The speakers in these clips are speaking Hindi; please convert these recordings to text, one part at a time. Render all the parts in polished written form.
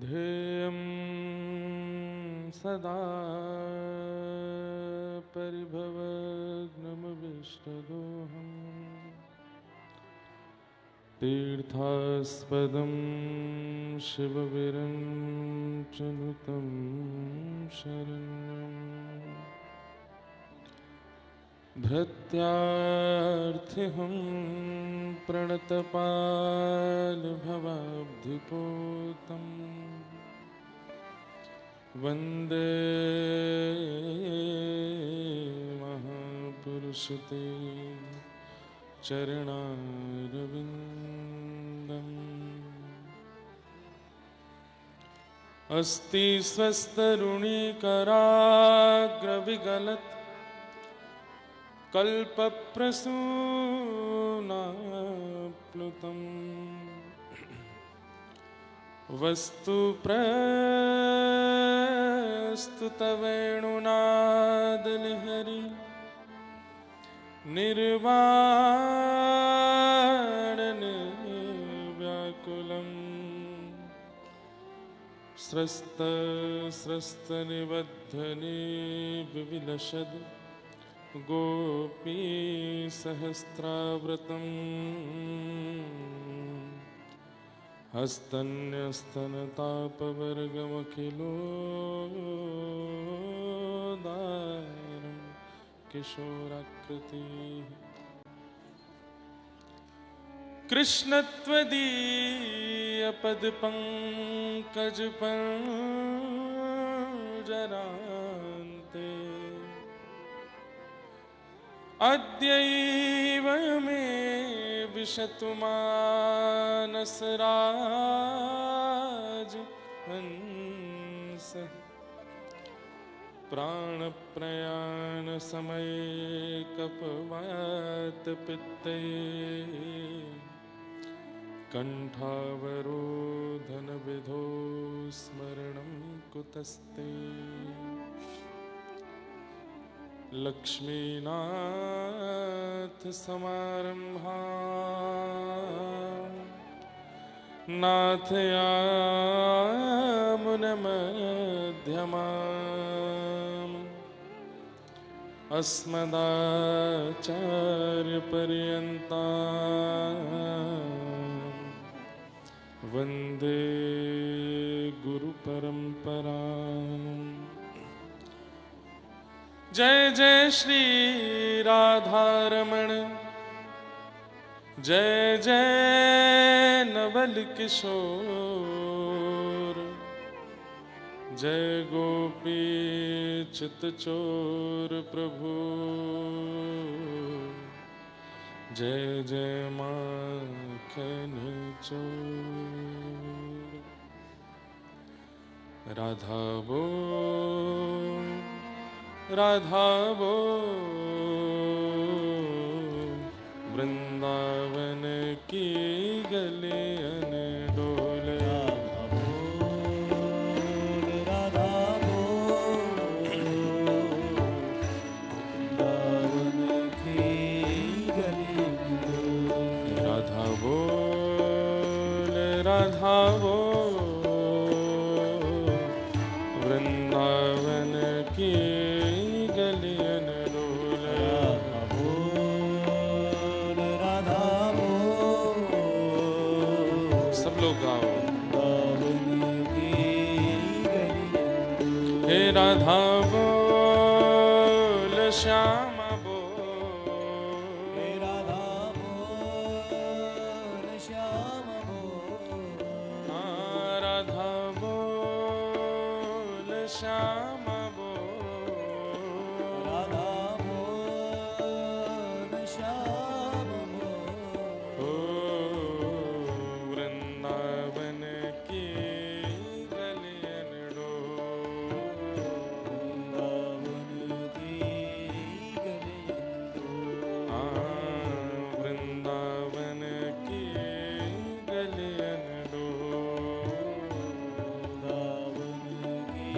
ध्येयं सदा परिभवग्नमविष्टदोहम् तीर्थास्पदं शिवविरञ्चनुतं शरण्यम् भृत्यार्थिहं प्रणतपालभवाब्धिपोतम् वन्दे महापुरुषते चरणारविन्दम् अस्ति स्वस्तरुणीकराग्रविगलत् कल्पप्रसूनाप्लुतम् वस्तु प्रस्तुतवेणुनादलहरी निर्वाणनिर्व्याकुलम् स्रस्तनिबद्धने विविलसद् गोपीसहस्रावृतम् हस्तन्यस्तनतापवर्गमखिलोदारं किशोराकृतिः कृष्णत्वदीयपदपङ्कजपञ्जरान्ते अद्यैव मे विशतु मानसराजहंसः प्राणप्रयाणसमये कफवातपित्ते कण्ठावरोधनविधौ स्मरणं कुतस्ते लक्ष्मीनाथसमारम्भां नाथयामुनमध्यमाम् अस्मदाचार्यपर्यन्तां वन्दे गुरुपरम्पराम्। जय जय श्री राधारमण, जय जय नवल किशोर, जय गोपी चित्तचोर प्रभु, जय जय माखन चोर। राधा बोल राधा बोल, वृंदावन की गलियन डोले। राधा बोल, वृंदावन की गलियन डोले। राधा बोल राधा बोल, वृंदावन की गलियन डोले। राधा बोल, सब लोग गाओ। वृंदावन की गलियन। हे राधा बोल श्यामा बोल, हे राधा बोल, श्याम बोल। हाँ राधा बोल श्यामा बोल, राधा बोल, श्याम बोल। ओ वृंदावन की गलियन डोल। वृंदावन की गलियन डोल। हाँ वृंदावन की गलियन डोल। वृंदावन की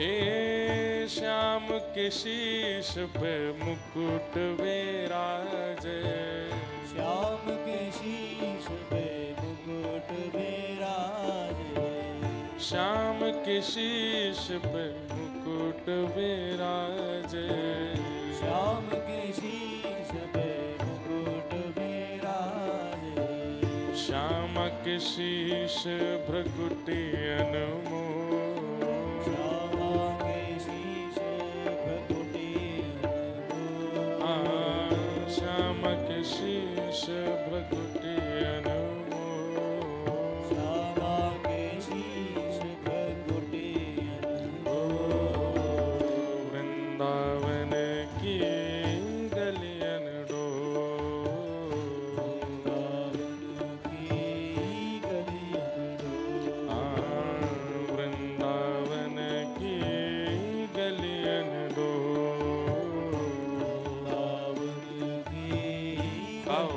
हे श्याम के शीश पे मुकुट विराजे, श्याम के शीश पे मुकुट विराजे, श्याम के शीश पे मुकुट विराजे, श्याम के शीश पे मुकुट विराजे, श्याम के शीश भ्रकुटी अनमोल, श्यामा के शीश भ्रकुटी अनमोल, श्याम के शीश भ्रकुटी अनमोल, श्यामा के शीश भ्रकुटी अनमोल, वृंदावन की गलियन डोल, वृंदावन की गलियन डोल, वृंदावन की गलियन डोल, वृंदावन की आओ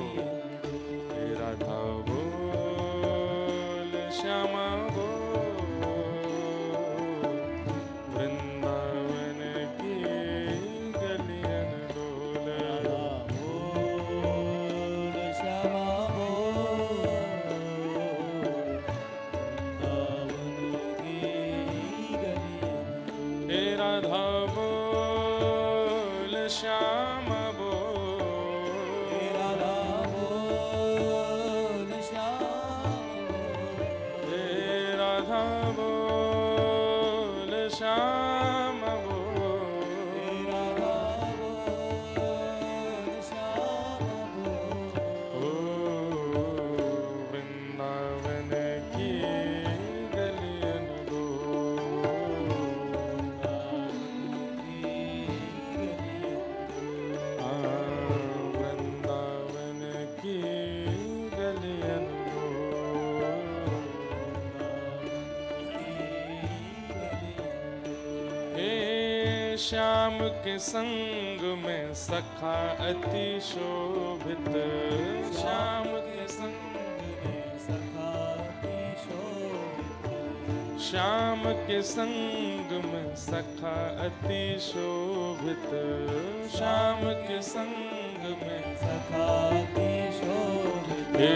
हे राधा बोल, श्यामा बोल, वृंदावन की गलियन डोल, राधा बोल, श्यामा बोल, वृंदावन की गलियन हे राधा बोल, श्यामा बोल, हे राधा बोल, श्यामा बोल, हे राधा बोल, श्यामा बोल, हे राधा बोल, श्यामा बोल, ओ वृंदावन की गलियन डोल, वृंदावन की गलियन डोल, हे श्याम के संग में सखा अति शोभित, श्याम के संग श्याम के संग में सखा अति शोभित, श्याम के संग में हे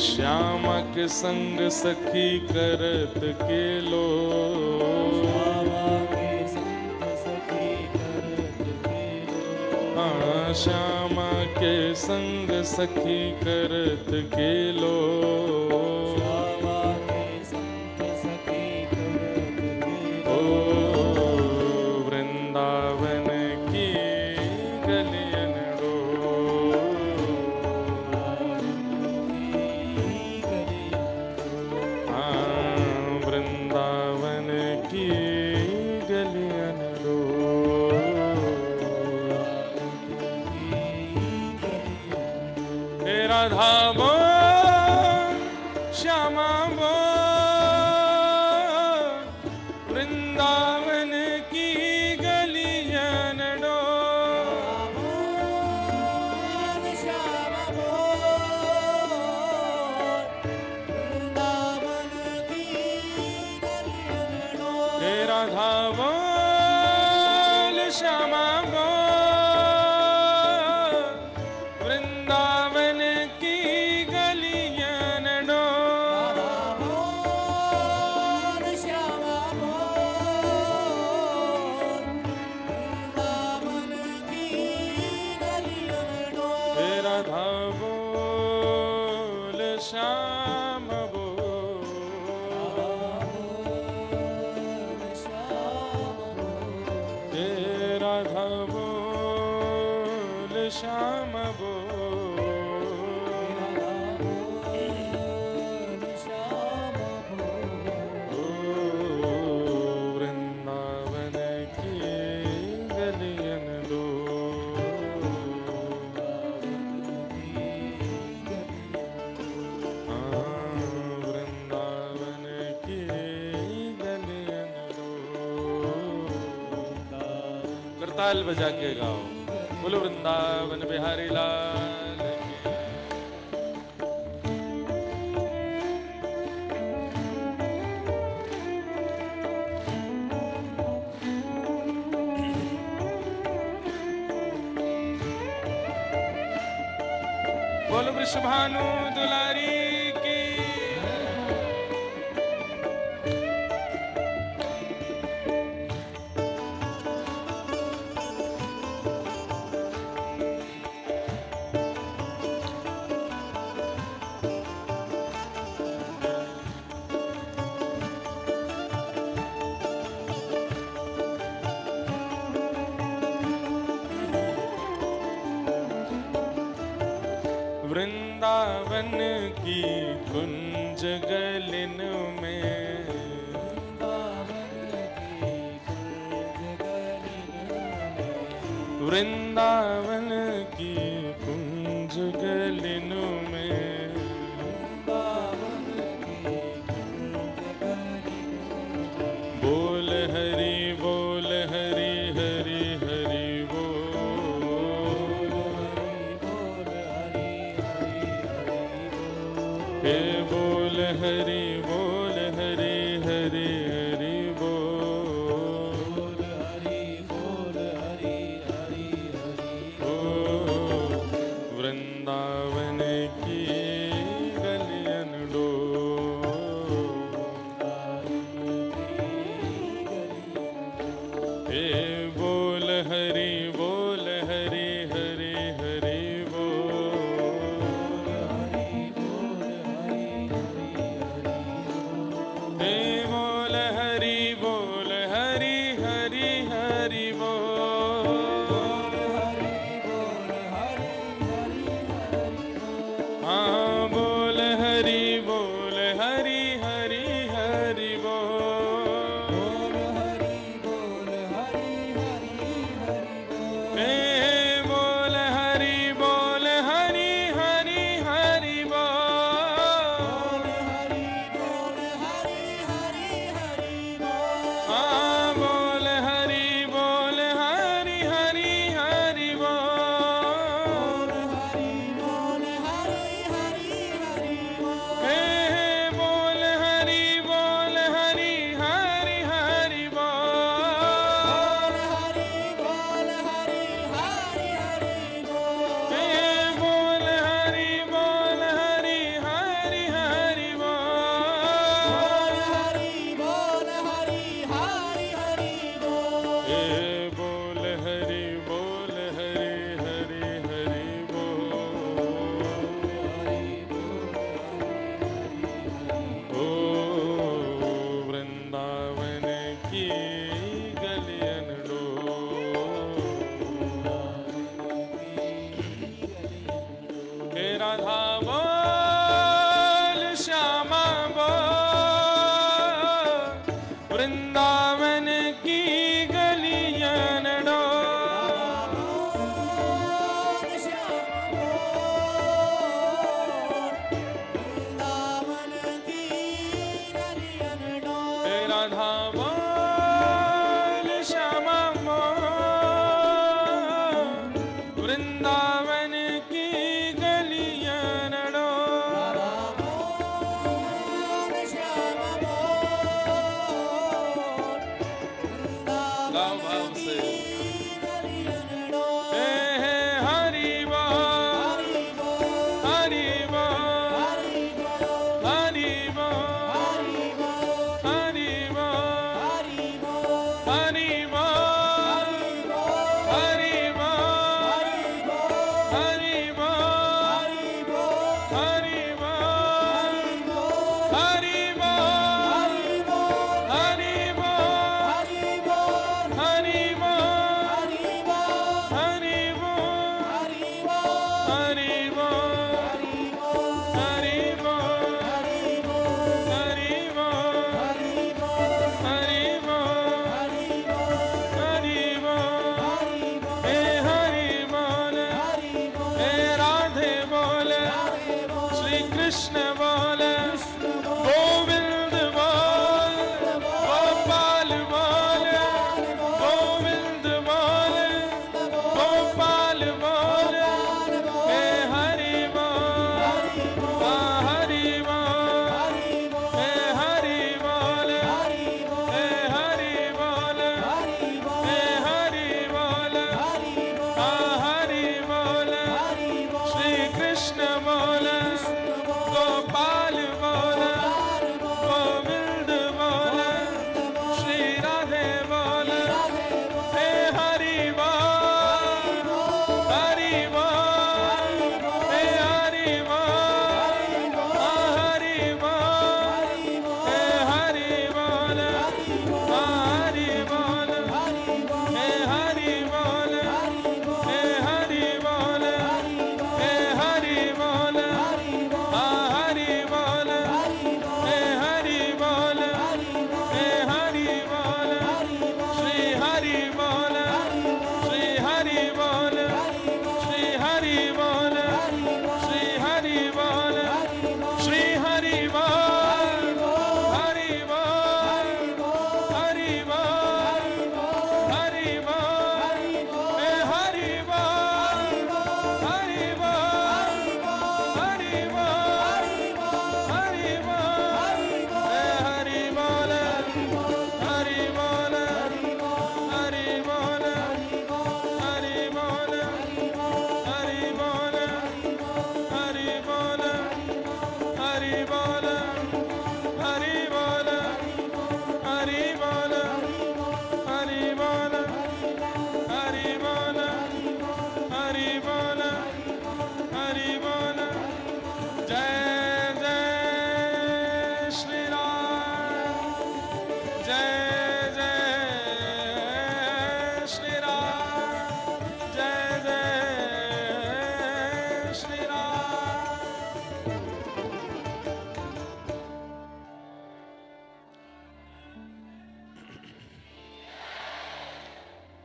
श्याम के संग सखी करत के लो, श्यामा के संग सखी करत के लो, ओ वृंदावन की गलियन डोल, वृंदावन की गलियन डोल, हे राधा बोल, श्यामा बोल, वृंदावन की गलियन डोल, हे राधा बोल, श्यामा बोल, वृंदावन की गलियन डोल, हे राधा बोल, श्यामा बोल, हे राधा बोल, श्यामा बोल, ओ वृंदावन की गलियन डोल, वृंदावन की गलियन डोल, करताल बजा के गाओ, बोलो वृंदावन बिहारी लाल की। वृषभानु दुलारी की। वृंदावन की कुंज गलिन में, वृंदावन की कुंज गलिन में, बोल हरि बोल हरि हरि हरि हे बोल हरि बोल हरि हरि हरि बोल हरि बोल हरि हरि हरि बोल। वृंदावन की गलियन डोल, हे बोल हरि बोल हरि हरि हरि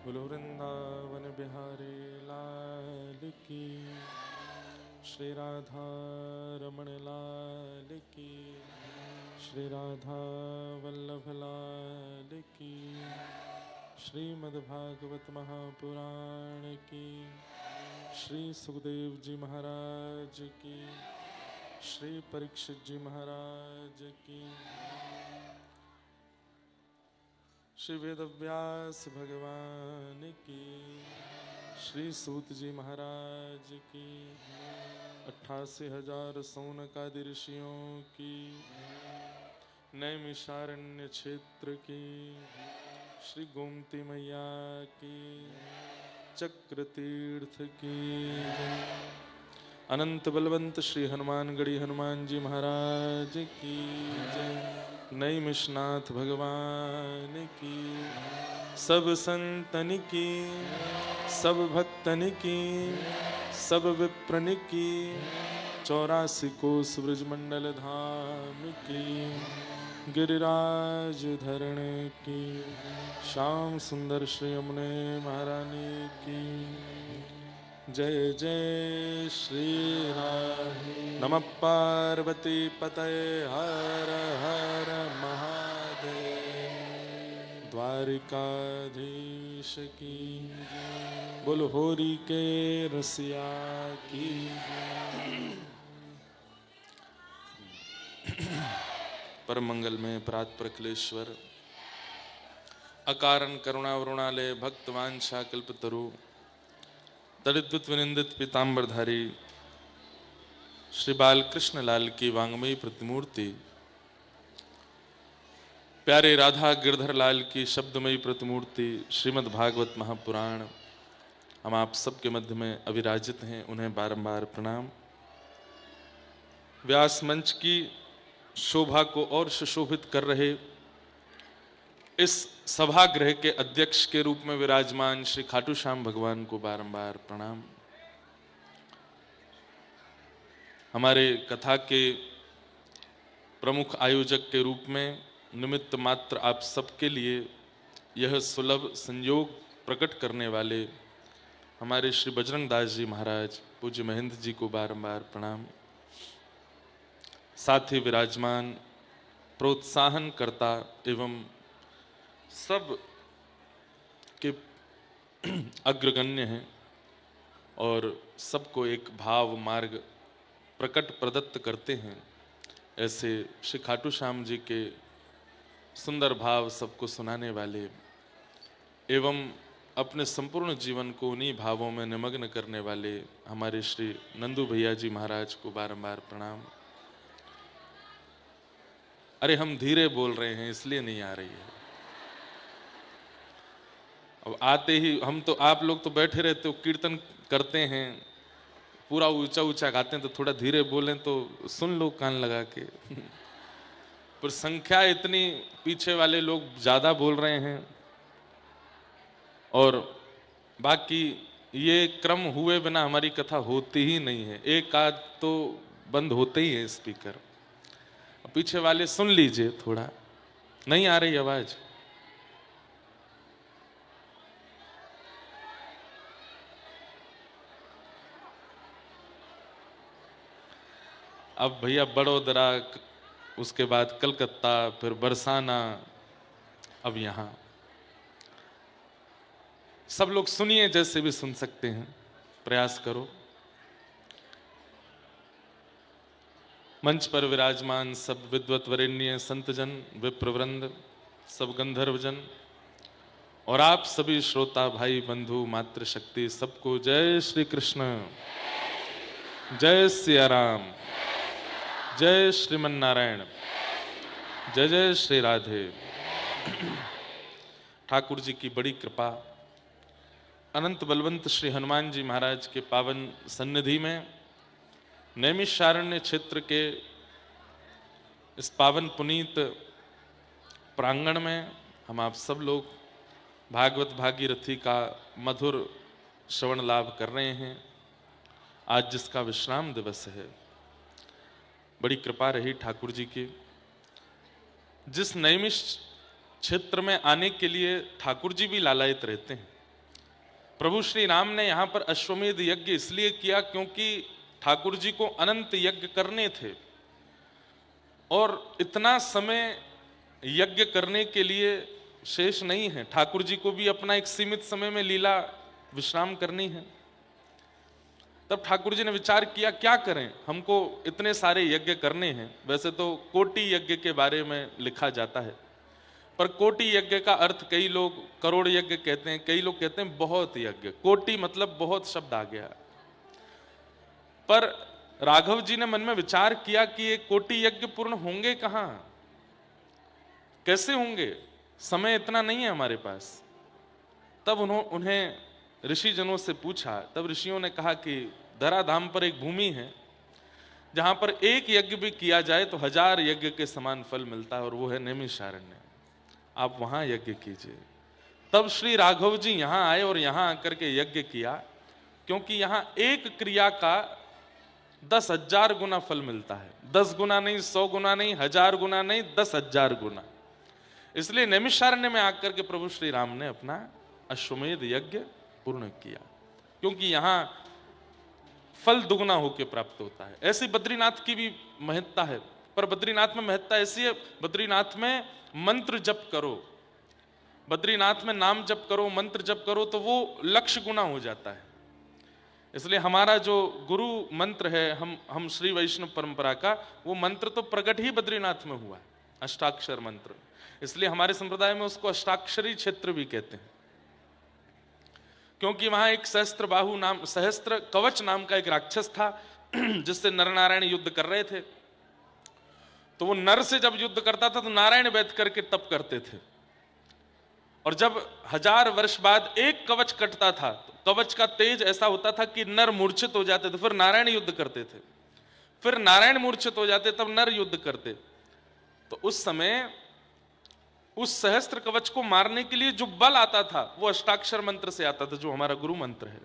बोलो वृंदावन बिहारी लाल की, श्री राधा रमण लाल की, श्री राधा वल्लभ लाल की, श्रीमद्भागवत महापुराण की, श्री सुखदेव जी महाराज की, श्री परीक्षित जी महाराज की, श्री वेदव्यास भगवान की, श्री सूत जी महाराज की, 88,000 सौनकादि ऋषियों की, नैमिषारण्य क्षेत्र की, श्री गोमती मैया की, चक्र तीर्थ की, अनंत बलवंत श्री हनुमानगढ़ी हनुमान जी महाराज की जय, नैमिषनाथ भगवान की, सब संतन की, सब भक्तन की, सब विप्रन की, 84 कोस ब्रजमंडल धाम की, गिरिराज धरण की, श्याम सुंदर श्री यमुने महारानी की जय जय श्री राम। नमः पार्वती पतये हर हर महादेव। द्वारिकाधीश की जय। बोलो होरी के रसिया की जय। परम मंगल में प्रात प्रकलेश्वर, अकारण करुणा वरुणालय, भक्त वांछा कल्पतरु, दलिद्वित विनिंदित पीताम्बरधारी श्री बालकृष्ण लाल की वांगमयी प्रतिमूर्ति, प्यारे राधा गिरधर लाल की शब्दमयी प्रतिमूर्ति श्रीमद् भागवत महापुराण हम आप सबके मध्य में अविराजित हैं, उन्हें बारंबार प्रणाम। व्यास मंच की शोभा को और सुशोभित कर रहे इस सभागृह के अध्यक्ष के रूप में विराजमान श्री खाटू श्याम भगवान को बारंबार प्रणाम। हमारे कथा के प्रमुख आयोजक के रूप में निमित्त मात्र आप सबके लिए यह सुलभ संयोग प्रकट करने वाले हमारे श्री बजरंग दास जी महाराज पूज्य महेंद्र जी को बारंबार प्रणाम। साथ ही विराजमान प्रोत्साहन करता एवं सब के अग्रगण्य हैं और सबको एक भाव मार्ग प्रकट प्रदत्त करते हैं, ऐसे श्री खाटू श्याम जी के सुंदर भाव सबको सुनाने वाले एवं अपने संपूर्ण जीवन को उन्हीं भावों में निमग्न करने वाले हमारे श्री नंदू भैया जी महाराज को बारंबार प्रणाम। अरे हम धीरे बोल रहे हैं इसलिए नहीं आ रही है। अब आते ही हम तो, आप लोग तो बैठे रहते हो, कीर्तन करते हैं, पूरा ऊंचा ऊंचा गाते हैं, तो थोड़ा धीरे बोलें तो सुन लो कान लगा के। पर संख्या इतनी, पीछे वाले लोग ज्यादा बोल रहे हैं और बाकी ये क्रम हुए बिना हमारी कथा होती ही नहीं है। एक आध तो बंद होते ही है स्पीकर। पीछे वाले सुन लीजिए, थोड़ा नहीं आ रही आवाज। अब भैया बड़ोदरा, उसके बाद कलकत्ता, फिर बरसाना, अब यहाँ सब लोग सुनिए, जैसे भी सुन सकते हैं, प्रयास करो। मंच पर विराजमान सब विद्वत वरेण्य संतजन, विप्रवृंद, सब गंधर्वजन और आप सभी श्रोता भाई बंधु मातृशक्ति, सबको जय श्री कृष्ण, जय सिया राम, जय श्रीमन नारायण, जय जय श्री राधे। ठाकुर जी की बड़ी कृपा, अनंत बलवंत श्री हनुमान जी महाराज के पावन सन्निधि में, नैमिषारण्य क्षेत्र के इस पावन पुनीत प्रांगण में हम आप सब लोग भागवत भागीरथी का मधुर श्रवण लाभ कर रहे हैं। आज जिसका विश्राम दिवस है, बड़ी कृपा रही ठाकुर जी की। जिस नैमिष क्षेत्र में आने के लिए ठाकुर जी भी लालायित रहते हैं। प्रभु श्री राम ने यहाँ पर अश्वमेध यज्ञ इसलिए किया क्योंकि ठाकुर जी को अनंत यज्ञ करने थे और इतना समय यज्ञ करने के लिए शेष नहीं है। ठाकुर जी को भी अपना एक सीमित समय में लीला विश्राम करनी है। तब ठाकुर जी ने विचार किया क्या करें, हमको इतने सारे यज्ञ करने हैं। वैसे तो कोटि यज्ञ के बारे में लिखा जाता है, पर कोटि यज्ञ का अर्थ कई लोग करोड़ यज्ञ कहते हैं, कई लोग कहते हैं बहुत यज्ञ। कोटि मतलब बहुत शब्द आ गया। पर राघव जी ने मन में विचार किया कि ये कोटि यज्ञ पूर्ण होंगे कहां, कैसे होंगे, समय इतना नहीं है हमारे पास। तब उन्हें ऋषि जनों से पूछा। तब ऋषियों ने कहा कि धराधाम पर एक भूमि है जहां पर एक यज्ञ भी किया जाए तो 1000 यज्ञ के समान फल मिलता है, और वो है नैमिषारण्य। आप वहां यज्ञ कीजिए। तब श्री राघव जी यहां आए और यहां आकर के यज्ञ किया, क्योंकि यहां एक क्रिया का 10,000 गुना फल मिलता है। 10 गुना नहीं, 100 गुना नहीं, 1000 गुना नहीं, 10,000 गुना। इसलिए नैमिषारण्य में आकर के प्रभु श्री राम ने अपना अश्वमेध यज्ञ पूर्ण किया, क्योंकि यहां फल दुगना होकर प्राप्त होता है। ऐसी बद्रीनाथ की भी महत्ता है, पर बद्रीनाथ में महत्ता ऐसी है, बद्रीनाथ में मंत्र जप करो, बद्रीनाथ में नाम जप करो, मंत्र जप करो तो वो लक्ष्य गुना हो जाता है। इसलिए हमारा जो गुरु मंत्र है, हम श्री वैष्णव परंपरा का, वो मंत्र तो प्रकट ही बद्रीनाथ में हुआ है, अष्टाक्षर मंत्र। इसलिए हमारे संप्रदाय में उसको अष्टाक्षरी क्षेत्र भी कहते हैं, क्योंकि वहां एक सहस्त्र कवच नाम का एक राक्षस था जिससे नर नारायण युद्ध कर रहे थे। तो वो नर से जब युद्ध करता था तो नारायण बैठ करके तप करते थे, और जब 1000 वर्ष बाद एक कवच कटता था तो कवच का तेज ऐसा होता था कि नर मूर्छित हो जाते थे, फिर नारायण युद्ध करते थे। फिर नारायण मूर्छित हो जाते तब नर युद्ध करते। तो उस समय उस सहस्त्र कवच को मारने के लिए जो बल आता था वो अष्टाक्षर मंत्र से आता था, जो हमारा गुरु मंत्र है।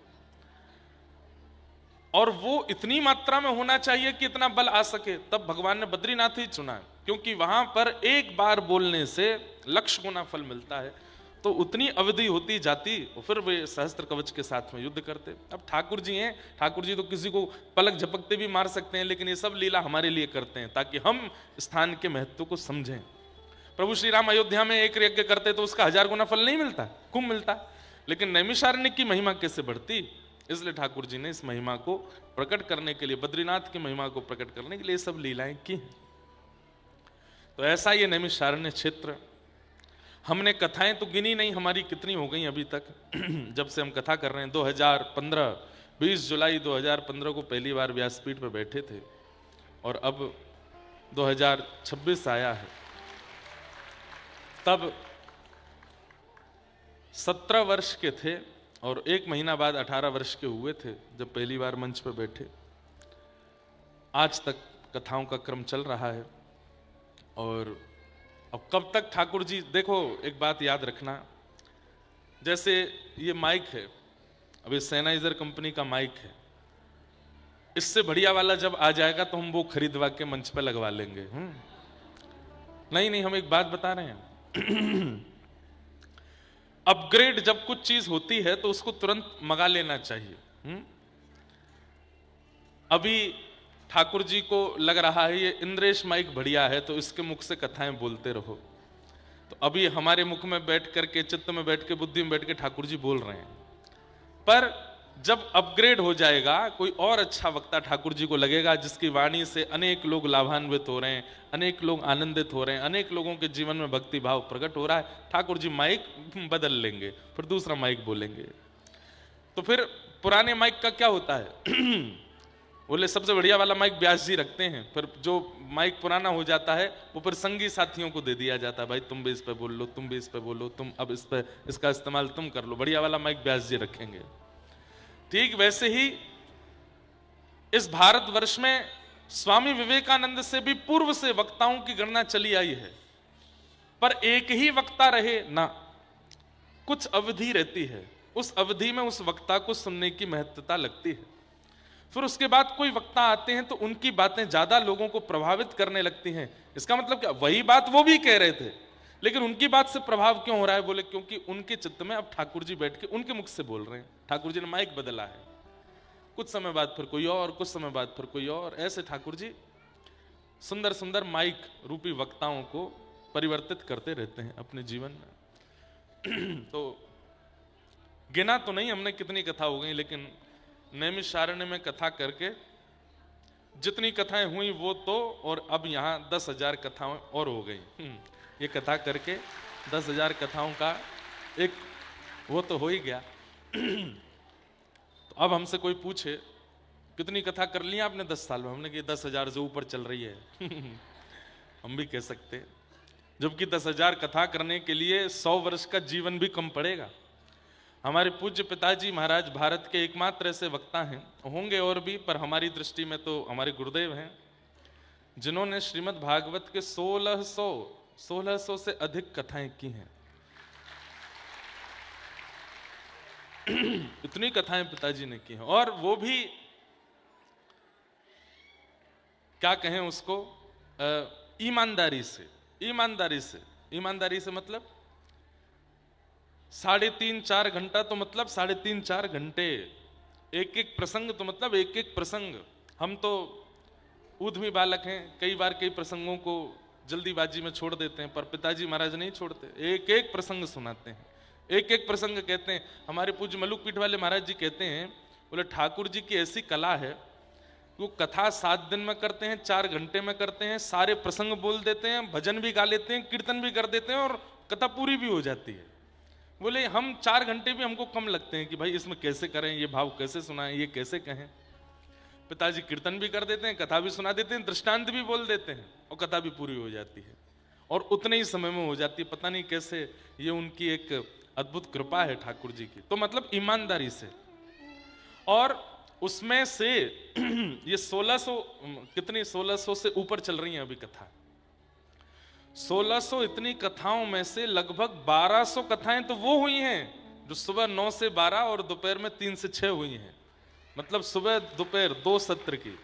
और वो इतनी मात्रा में होना चाहिए कि इतना बल आ सके, तब भगवान ने बद्रीनाथ ही चुना, क्योंकि वहां पर एक बार बोलने से लक्ष्य गुना फल मिलता है। तो उतनी अवधि होती जाती, और फिर वे सहस्त्र कवच के साथ में युद्ध करते। अब ठाकुर जी हैं, ठाकुर जी तो किसी को पलक झपकते भी मार सकते हैं, लेकिन ये सब लीला हमारे लिए करते हैं ताकि हम स्थान के महत्व को समझें। प्रभु श्री राम अयोध्या में एक यज्ञ करते तो उसका 1000 गुना फल नहीं मिलता, खूब मिलता, लेकिन नैमिषारण्य की महिमा कैसे बढ़ती। इसलिए ठाकुर जी ने इस महिमा को प्रकट करने के लिए, बद्रीनाथ की महिमा को प्रकट करने के लिए सब लीलाएं की। तो ऐसा ये नैमिषारण्य क्षेत्र, हमने कथाएं तो गिनी नहीं, हमारी कितनी हो गई अभी तक जब से हम कथा कर रहे हैं। 2015 20 जुलाई 2015 को पहली बार व्यासपीठ पर बैठे थे, और अब 2026 आया है। तब 17 वर्ष के थे, और 1 महीना बाद 18 वर्ष के हुए थे जब पहली बार मंच पर बैठे। आज तक कथाओं का क्रम चल रहा है, और अब कब तक ठाकुर जी, देखो एक बात याद रखना, जैसे ये माइक है, अब ये सैनाइजर कंपनी का माइक है, इससे बढ़िया वाला जब आ जाएगा तो हम वो खरीदवा के मंच पे लगवा लेंगे। नहीं, हम एक बात बता रहे हैं अपग्रेड जब कुछ चीज होती है तो उसको तुरंत मंगा लेना चाहिए। अभी ठाकुर जी को लग रहा है ये इंद्रेश माइक बढ़िया है, तो इसके मुख से कथाएं बोलते रहो। तो अभी हमारे मुख में बैठ करके, चित्त में बैठ के, बुद्धि में बैठ के ठाकुर जी बोल रहे हैं, पर जब अपग्रेड हो जाएगा, कोई और अच्छा वक्ता ठाकुर जी को लगेगा, जिसकी वाणी से अनेक लोग लाभान्वित हो रहे हैं, अनेक लोग आनंदित हो रहे हैं, अनेक लोगों के जीवन में भक्ति भाव प्रकट हो रहा है, ठाकुर जी माइक बदल लेंगे, फिर दूसरा माइक बोलेंगे। तो फिर पुराने माइक का क्या होता है? बोले सबसे बढ़िया वाला माइक व्यास जी रखते हैं, फिर जो माइक पुराना हो जाता है वो फिर संगी साथियों को दे दिया जाता है, भाई तुम भी इस पे बोल लो, तुम भी इस पे बोलो, तुम अब इस पे इसका इस्तेमाल तुम कर लो, बढ़िया वाला माइक व्यास जी रखेंगे। ठीक वैसे ही इस भारतवर्ष में स्वामी विवेकानंद से भी पूर्व से वक्ताओं की गणना चली आई है, पर एक ही वक्ता रहे ना, कुछ अवधि रहती है, उस अवधि में उस वक्ता को सुनने की महत्वता लगती है। फिर उसके बाद कोई वक्ता आते हैं तो उनकी बातें ज्यादा लोगों को प्रभावित करने लगती हैं। इसका मतलब क्या? वही बात वो भी कह रहे थे, लेकिन उनकी बात से प्रभाव क्यों हो रहा है? बोले क्योंकि उनके चित्त में अब ठाकुर जी बैठ के उनके मुख से बोल रहे हैं, ठाकुर जी ने माइक बदला है, कुछ समय बाद फिर कोई और, कुछ समय बाद फिर कोई और, ऐसे ठाकुर जी सुंदर सुंदर माइक रूपी वक्ताओं को परिवर्तित करते रहते हैं अपने जीवन में। तो गिना तो नहीं हमने कितनी कथा हो गई, लेकिन नैमिषारण्य में कथा करके जितनी कथाएं हुई वो तो, और अब यहाँ 10,000 कथाएं और हो गई। ये कथा करके 10,000 कथाओं का एक वो तो हो ही गया। तो अब हमसे कोई पूछे कितनी कथा कर ली आपने 10 साल में, हमने कि 10,000 से ऊपर चल रही है। हम भी कह सकते हैं, जबकि 10,000 कथा करने के लिए 100 वर्ष का जीवन भी कम पड़ेगा। हमारे पूज्य पिताजी महाराज भारत के एकमात्र ऐसे वक्ता हैं, होंगे और भी, पर हमारी दृष्टि में तो हमारे गुरुदेव हैं, जिन्होंने श्रीमद् भागवत के 1600 से अधिक कथाएं की हैं। इतनी कथाएं पिताजी ने की हैं, और वो भी क्या कहें उसको, ईमानदारी से। ईमानदारी से मतलब 3.5-4 घंटा, तो मतलब 3.5-4 घंटे, एक एक प्रसंग, तो मतलब एक एक प्रसंग। हम तो ऊधमी बालक हैं, कई बार कई प्रसंगों को जल्दीबाजी में छोड़ देते हैं, पर पिताजी महाराज नहीं छोड़ते, एक एक प्रसंग सुनाते हैं, एक एक प्रसंग कहते हैं। हमारे पूज्य मलुक पीठ वाले महाराज जी कहते हैं, बोले ठाकुर जी की ऐसी कला है, वो कथा 7 दिन में करते हैं, 4 घंटे में करते हैं, सारे प्रसंग बोल देते हैं, भजन भी गा लेते हैं, कीर्तन भी कर देते हैं, और कथा पूरी भी हो जाती है। बोले हम 4 घंटे भी हमको कम लगते हैं कि भाई इसमें कैसे करें, ये भाव कैसे सुनाएं, ये कैसे कहें। पिताजी कीर्तन भी कर देते हैं, कथा भी सुना देते हैं, दृष्टांत भी बोल देते हैं, और कथा भी पूरी हो जाती है, और उतने ही समय में हो जाती है। पता नहीं कैसे, ये उनकी एक अद्भुत कृपा है ठाकुर जी की। तो मतलब ईमानदारी से, और उसमें से ये 1600 से ऊपर चल रही है अभी कथा। 1600 इतनी कथाओं में से लगभग 1200 कथाएं तो वो हुई हैं जो सुबह 9 से 12 और दोपहर में 3 से 6 हुई हैं, मतलब सुबह दोपहर 2 सत्र की।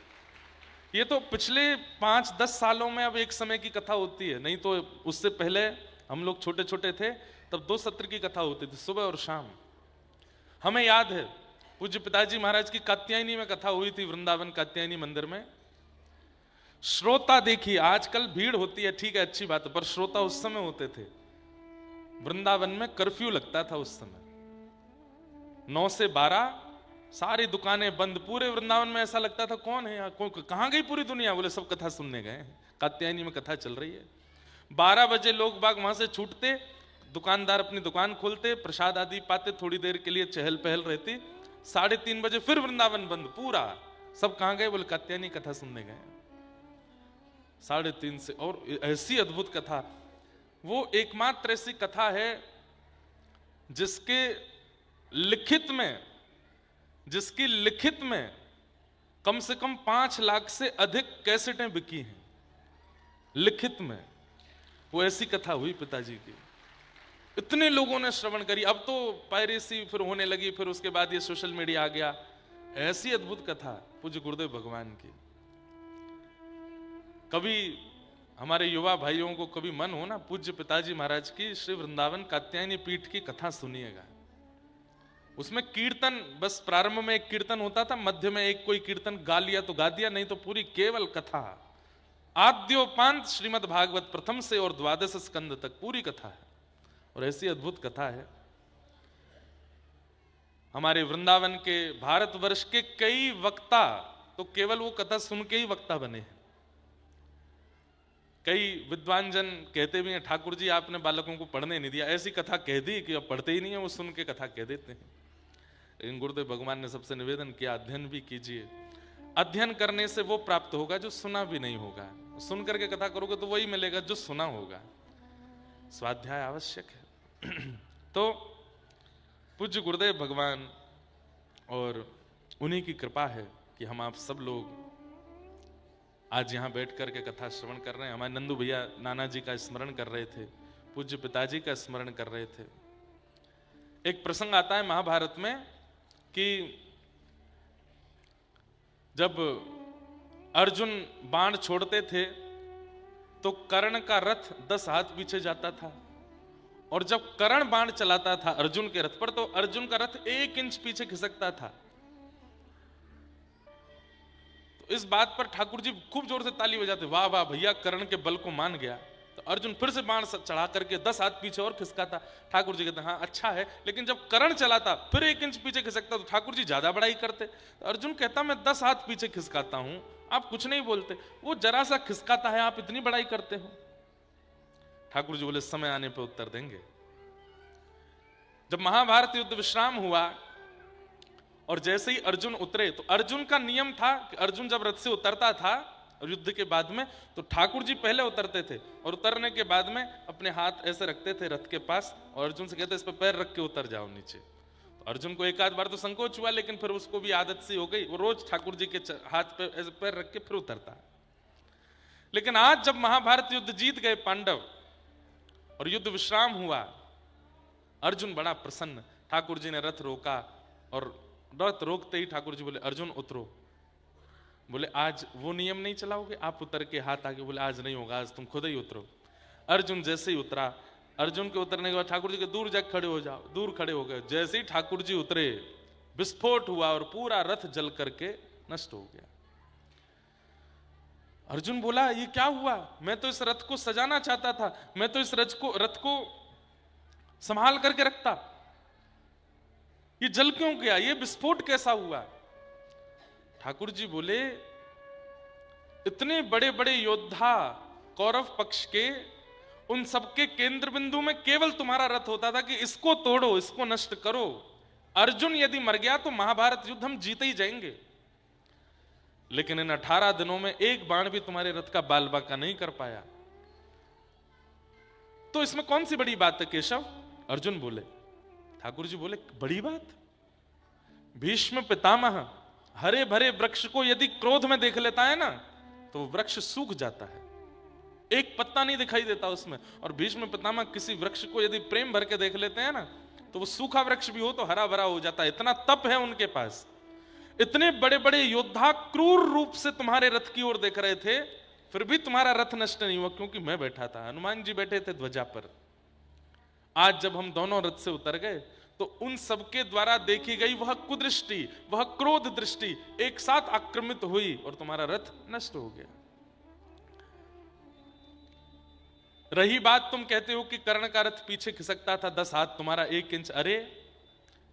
ये तो पिछले 5-10 सालों में अब एक समय की कथा होती है, नहीं तो उससे पहले हम लोग छोटे छोटे थे तब 2 सत्र की कथा होती थी, सुबह और शाम। हमें याद है पूज्य पिताजी महाराज की कात्यायनी में कथा हुई थी, वृंदावन कात्यायनी मंदिर में। श्रोता देखिए, आजकल भीड़ होती है, ठीक है, अच्छी बात है, पर श्रोता उस समय होते थे। वृंदावन में कर्फ्यू लगता था उस समय, 9 से 12 सारी दुकानें बंद, पूरे वृंदावन में ऐसा लगता था कौन है यहाँ, कहां गई पूरी दुनिया? बोले सब कथा सुनने गए, कात्यायनी में कथा चल रही है। 12 बजे लोग बाग वहां से छूटते, दुकानदार अपनी दुकान खोलते, प्रसाद आदि पाते, थोड़ी देर के लिए चहल पहल रहती, 3:30 बजे फिर वृंदावन बंद पूरा। सब कहां गए? बोले कात्यायनी कथा सुनने गए। 3:30 से, और ऐसी अद्भुत कथा, वो एकमात्र ऐसी कथा है जिसकी लिखित में कम से कम 5 लाख से अधिक कैसेटें बिकी हैं लिखित में। वो ऐसी कथा हुई पिताजी की, इतने लोगों ने श्रवण करी। अब तो पायरेसी फिर होने लगी, फिर उसके बाद ये सोशल मीडिया आ गया। ऐसी अद्भुत कथा पूज्य गुरुदेव भगवान की। कभी हमारे युवा भाइयों को कभी मन हो ना, पूज्य पिताजी महाराज की श्री वृंदावन कात्यायनी पीठ की कथा सुनिएगा। उसमें कीर्तन, बस प्रारंभ में एक कीर्तन होता था, मध्य में एक कोई कीर्तन गा लिया तो गा दिया, नहीं तो पूरी केवल कथा, आद्योपांत श्रीमद् भागवत प्रथम से और द्वादश स्कंद तक पूरी कथा है। और ऐसी अद्भुत कथा है, हमारे वृंदावन के, भारतवर्ष के कई वक्ता तो केवल वो कथा सुन के ही वक्ता बने हैं। कई विद्वान जन कहते भी हैं, ठाकुर जी आपने बालकों को पढ़ने नहीं दिया, ऐसी कथा कह दी कि अब पढ़ते ही नहीं है, वो सुन के कथा कह देते हैं। लेकिन गुरुदेव भगवान ने सबसे निवेदन किया, अध्ययन भी कीजिए। अध्ययन करने से वो प्राप्त होगा जो सुना भी नहीं होगा, सुन करके कथा करोगे तो वही मिलेगा जो सुना होगा। स्वाध्याय आवश्यक है। तो पूज्य गुरुदेव भगवान और उन्हीं की कृपा है कि हम आप सब लोग आज यहां बैठ करके कथा श्रवण कर रहे हैं। हमारे नंदू भैया नाना जी का स्मरण कर रहे थे, पूज्य पिताजी का स्मरण कर रहे थे। एक प्रसंग आता है महाभारत में कि जब अर्जुन बाण छोड़ते थे तो कर्ण का रथ 10 हाथ पीछे जाता था, और जब कर्ण बाण चलाता था अर्जुन के रथ पर तो अर्जुन का रथ 1 इंच पीछे खिसकता था। तो इस बात पर ठाकुर जी खूब जोर से ताली बजाते, वाह वाह भैया, कर्ण के बल को मान गया। तो अर्जुन फिर से बाण चढ़ा करके 10 हाथ पीछे और खिसकाता। ठाकुर जी कहते हाँ अच्छा है, लेकिन जब कर्ण चलाता फिर 1 इंच पीछे खिसकता तो ठाकुर जी ज्यादा बड़ाई करते। तो अर्जुन कहता मैं 10 हाथ पीछे खिसकाता हूं, आप कुछ नहीं बोलते, वो जरा सा खिसकाता है, आप इतनी बड़ाई करते हो। ठाकुर जी बोले समय आने पर उत्तर देंगे। जब महाभारत युद्ध विश्राम हुआ और जैसे ही अर्जुन उतरे, तो अर्जुन का नियम था कि अर्जुन जब रथ से उतरता था और युद्ध के बाद में, तो ठाकुर जी पहले उतरते थे और उतरने के बाद में अपने हाथ ऐसे रखते थे रथ के पास और अर्जुन से कहते इस पर पैर रख के उतर जाओ नीचे। तो अर्जुन को एक आध बार तो संकोच हुआ, लेकिन फिर उसको भी आदत सी हो गई, वो रोज ठाकुर जी के हाथ पे ऐसे पैर रख के फिर उतरता। लेकिन आज जब महाभारत युद्ध जीत गए पांडव और युद्ध विश्राम हुआ, अर्जुन बड़ा प्रसन्न। ठाकुर जी ने रथ रोका और रथ रोकते ही ठाकुर जी बोले अर्जुन उतरो। बोले आज वो नियम नहीं चलाओगे, आप उतर के हाथ आगे, बोले आज नहीं होगा, आज तुम खुद ही उतरो। अर्जुन जैसे ही उतरा, अर्जुन के उतरने के बाद ठाकुर जी के दूर जाकर खड़े हो जाओ, दूर खड़े हो गए। जैसे ही ठाकुर जी उतरे विस्फोट हुआ और पूरा रथ जल करके नष्ट हो गया। अर्जुन बोला ये क्या हुआ, मैं तो इस रथ को सजाना चाहता था, मैं तो इस रथ को संभाल करके रखता, ये जल क्यों गया, ये विस्फोट कैसा हुआ। ठाकुर जी बोले इतने बड़े बड़े योद्धा कौरव पक्ष के, उन सबके केंद्र बिंदु में केवल तुम्हारा रथ होता था कि इसको तोड़ो, इसको नष्ट करो। अर्जुन यदि मर गया तो महाभारत युद्ध हम जीते ही जाएंगे, लेकिन इन 18 दिनों में एक बाण भी तुम्हारे रथ का बाल बांका नहीं कर पाया। तो इसमें कौन सी बड़ी बात है केशव, अर्जुन बोले। ठाकुर जी बोले बड़ी बात, भीष्म पितामह हरे भरे वृक्ष को यदि क्रोध में देख लेता है ना तो वृक्ष सूख जाता है, एक पत्ता नहीं दिखाई देता उसमें। और भीष्म पितामह किसी वृक्ष को यदि प्रेम भर के देख लेते हैं ना तो वो सूखा वृक्ष भी हो तो हरा भरा हो जाता है, इतना तप है उनके पास। इतने बड़े बड़े योद्धा क्रूर रूप से तुम्हारे रथ की ओर देख रहे थे, फिर भी तुम्हारा रथ नष्ट नहीं हुआ, क्योंकि मैं बैठा था, हनुमान जी बैठे थे ध्वजा पर। आज जब हम दोनों रथ से उतर गए तो उन सबके द्वारा देखी गई वह कुदृष्टि, वह क्रोध दृष्टि एक साथ आक्रमित हुई और तुम्हारा रथ नष्ट हो गया। रही बात तुम कहते हो कि कर्ण का रथ पीछे खिसकता था 10 हाथ, तुम्हारा 1 इंच, अरे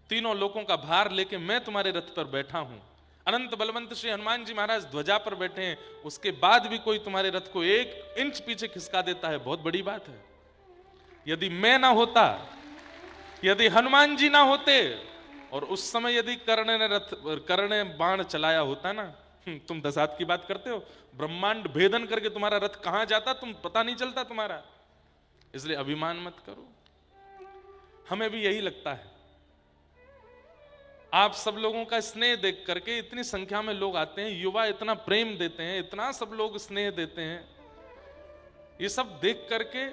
तीनों लोगों का भार लेके मैं तुम्हारे रथ पर बैठा हूं, अनंत बलवंत श्री हनुमान जी महाराज ध्वजा पर बैठे हैं, उसके बाद भी कोई तुम्हारे रथ को 1 इंच पीछे खिसका देता है, बहुत बड़ी बात है। यदि मैं ना होता, यदि हनुमान जी ना होते और उस समय यदि कर्ण ने बाण चलाया होता ना, तुम 10 हाथ की बात करते हो, ब्रह्मांड भेदन करके तुम्हारा रथ कहां जाता तुम पता नहीं चलता तुम्हारा। इसलिए अभिमान मत करो। हमें भी यही लगता है, आप सब लोगों का स्नेह देख करके, इतनी संख्या में लोग आते हैं, युवा इतना प्रेम देते हैं, इतना सब लोग स्नेह देते हैं, ये सब देख करके